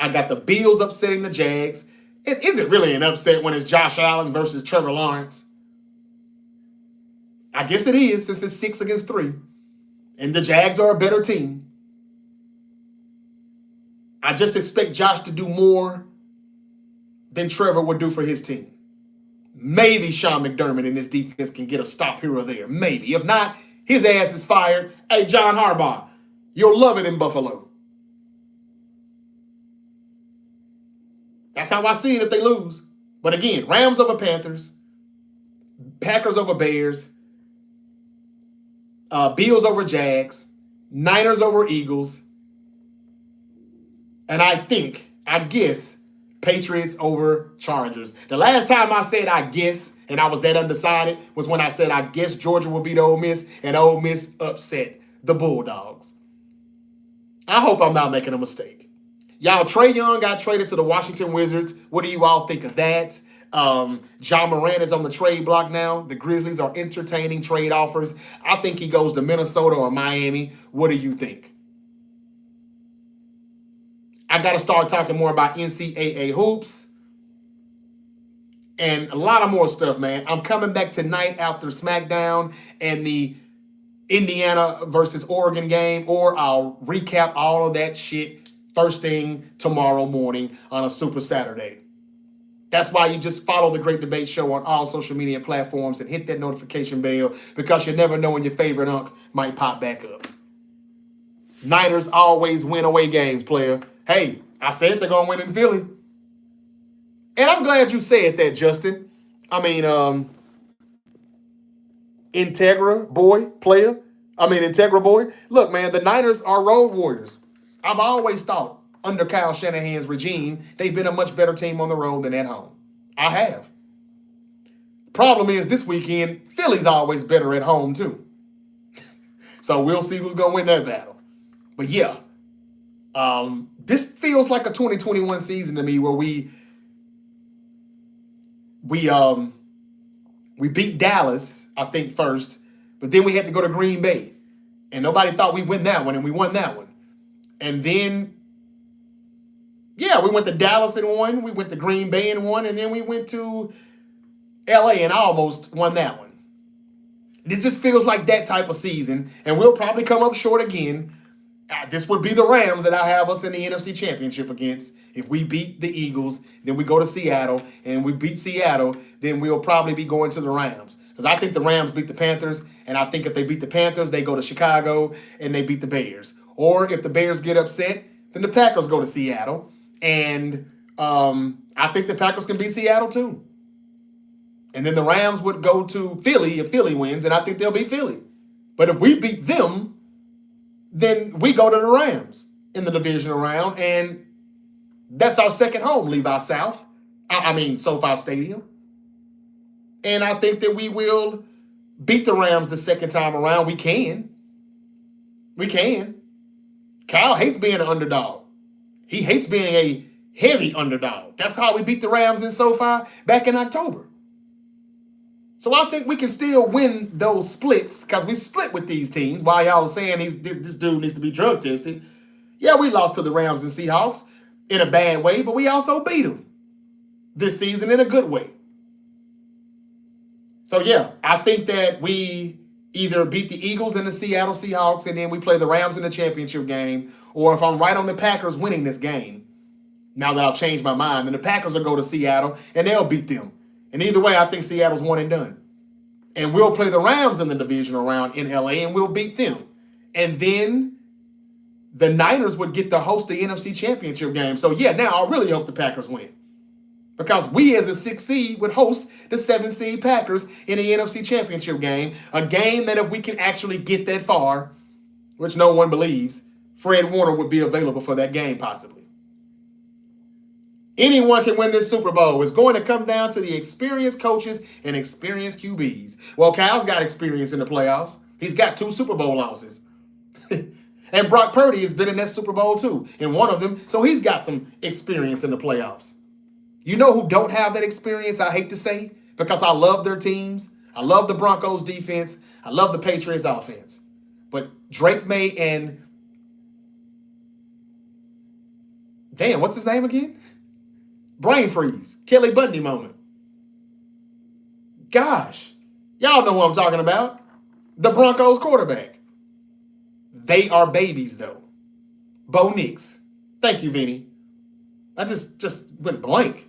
I got the Bills upsetting the Jags. It isn't really an upset when it's Josh Allen versus Trevor Lawrence. I guess it is, since it's 6 against 3. And the Jags are a better team. I just expect Josh to do more than Trevor would do for his team. Maybe Sean McDermott and his defense can get a stop here or there. Maybe. If not, his ass is fired. Hey, John Harbaugh, you'll love it in Buffalo. That's how I see it if they lose. But again, Rams over Panthers, Packers over Bears, Bills over Jags, Niners over Eagles, and I guess, Patriots over Chargers. The last time I said I guess, and I was that undecided, was when I said I guess Georgia will beat Ole Miss, and Ole Miss upset the Bulldogs. I hope I'm not making a mistake. Y'all, Trae Young got traded to the Washington Wizards. What do you all think of that? John Moran is on the trade block now. The Grizzlies are entertaining trade offers. I think he goes to Minnesota or Miami. What do you think? I got to start talking more about NCAA hoops and a lot of more stuff, man. I'm coming back tonight after SmackDown and the Indiana versus Oregon game, or I'll recap all of that shit first thing tomorrow morning on a Super Saturday. That's why you just follow The Great Debate Show on all social media platforms and hit that notification bell, because you never know when your favorite unk might pop back up. Niners always win away games, player. Hey, I said they're going to win in Philly. And I'm glad you said that, Justin. I mean, Integra boy. Look, man, the Niners are road warriors. I've always thought, under Kyle Shanahan's regime, they've been a much better team on the road than at home. I have. Problem is, this weekend, Philly's always better at home, too. So we'll see who's going to win that battle. But yeah, this feels like a 2021 season to me, where we beat Dallas, I think, first, but then we had to go to Green Bay, and nobody thought we'd win that one, and we won that one. And then, yeah, we went to Dallas and won, we went to Green Bay and won, and then we went to LA and almost won that one. It just feels like that type of season, and we'll probably come up short again. This would be the Rams that I have us in the NFC Championship against. If we beat the Eagles, then we go to Seattle, and we beat Seattle, then we'll probably be going to the Rams. Because I think the Rams beat the Panthers, and I think if they beat the Panthers, they go to Chicago, and they beat the Bears. Or if the Bears get upset, then the Packers go to Seattle, and I think the Packers can beat Seattle too. And then the Rams would go to Philly if Philly wins, and I think they'll beat Philly. But if we beat them, then we go to the Rams in the divisional round, and that's our second home, Levi South. SoFi Stadium. And I think that we will beat the Rams the second time around. We can. Kyle hates being an underdog. He hates being a heavy underdog. That's how we beat the Rams in SoFi back in October. So I think we can still win those splits, because we split with these teams. While y'all are saying this dude needs to be drug tested. Yeah, we lost to the Rams and Seahawks in a bad way, but we also beat them this season in a good way. So yeah, I think that we either beat the Eagles and the Seattle Seahawks, and then we play the Rams in the championship game, or if I'm right on the Packers winning this game, now that I've changed my mind, then the Packers will go to Seattle and they'll beat them. And either way, I think Seattle's one and done. And we'll play the Rams in the divisional round in LA, and we'll beat them. And then the Niners would get to host the NFC Championship game. So yeah, now I really hope the Packers win, because we as a 6 seed would host the 7 seed Packers in the NFC Championship game, a game that if we can actually get that far, which no one believes, Fred Warner would be available for that game possibly. Anyone can win this Super Bowl. It's going to come down to the experienced coaches and experienced QBs. Well, Kyle's got experience in the playoffs. He's got 2 Super Bowl losses. And Brock Purdy has been in that Super Bowl too, in one of them, so he's got some experience in the playoffs. You know who don't have that experience, I hate to say, because I love their teams. I love the Broncos defense. I love the Patriots offense. But Drake May and, damn, what's his name again? Brain freeze. Kelly Bundy moment. Gosh, y'all know what I'm talking about. The Broncos quarterback. They are babies, though. Bo Nix. Thank you, Vinny. I just went blank.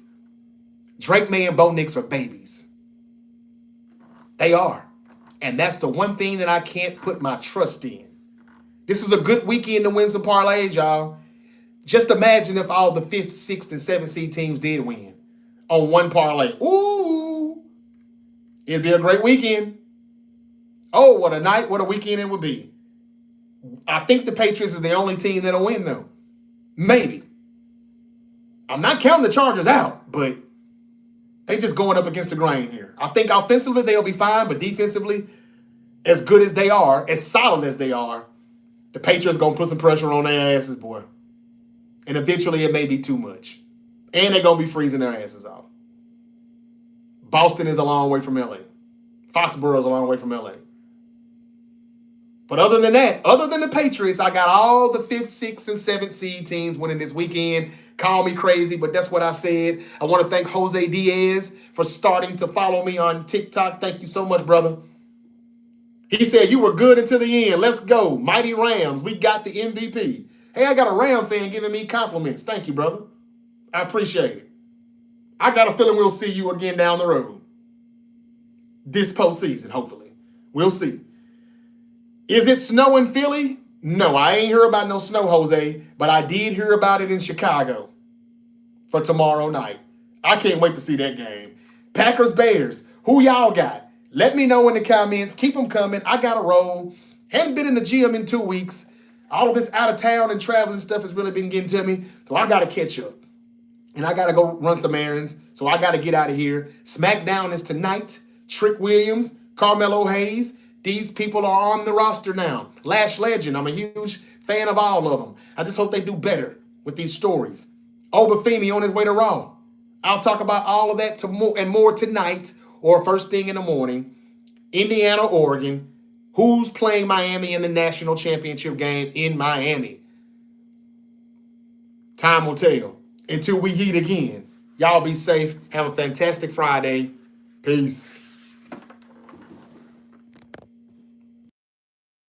Drake May and Bo Nix are babies. They are. And that's the one thing that I can't put my trust in. This is a good weekend to win some parlays, y'all. Just imagine if all the 5th, 6th, and 7th seed teams did win on one parlay. Ooh. It'd be a great weekend. Oh, what a night, what a weekend it would be. I think the Patriots is the only team that'll win, though. Maybe. I'm not counting the Chargers out, but they just going up against the grain here. I think offensively they'll be fine, but defensively, as good as they are, as solid as they are, the Patriots going to put some pressure on their asses, boy. And eventually it may be too much. And they're going to be freezing their asses off. Boston is a long way from L.A. Foxborough is a long way from L.A. But other than that, other than the Patriots, I got all the 5th, 6th, and 7th seed teams winning this weekend. Call me crazy, but that's what I said. I want to thank Jose Diaz for starting to follow me on TikTok. Thank you so much, brother. He said, you were good until the end. Let's go. Mighty Rams. We got the MVP. Hey, I got a Ram fan giving me compliments. Thank you, brother. I appreciate it. I got a feeling we'll see you again down the road. This postseason, hopefully. We'll see. Is it snow in Philly? No, I ain't hear about no snow, Jose, but I did hear about it in Chicago for tomorrow night. I can't wait to see that game. Packers, Bears, who y'all got? Let me know in the comments. Keep them coming. I got to roll. Hadn't been in the gym in 2 weeks. All of this out of town and traveling stuff has really been getting to me, so I got to catch up. And I got to go run some errands, so I got to get out of here. SmackDown is tonight. Trick Williams, Carmelo Hayes. These people are on the roster now. Lash Legend, I'm a huge fan of all of them. I just hope they do better with these stories. Obafemi on his way to Raw. I'll talk about all of that and more tonight or first thing in the morning. Indiana, Oregon. Who's playing Miami in the national championship game in Miami? Time will tell. Until we heat again. Y'all be safe. Have a fantastic Friday. Peace.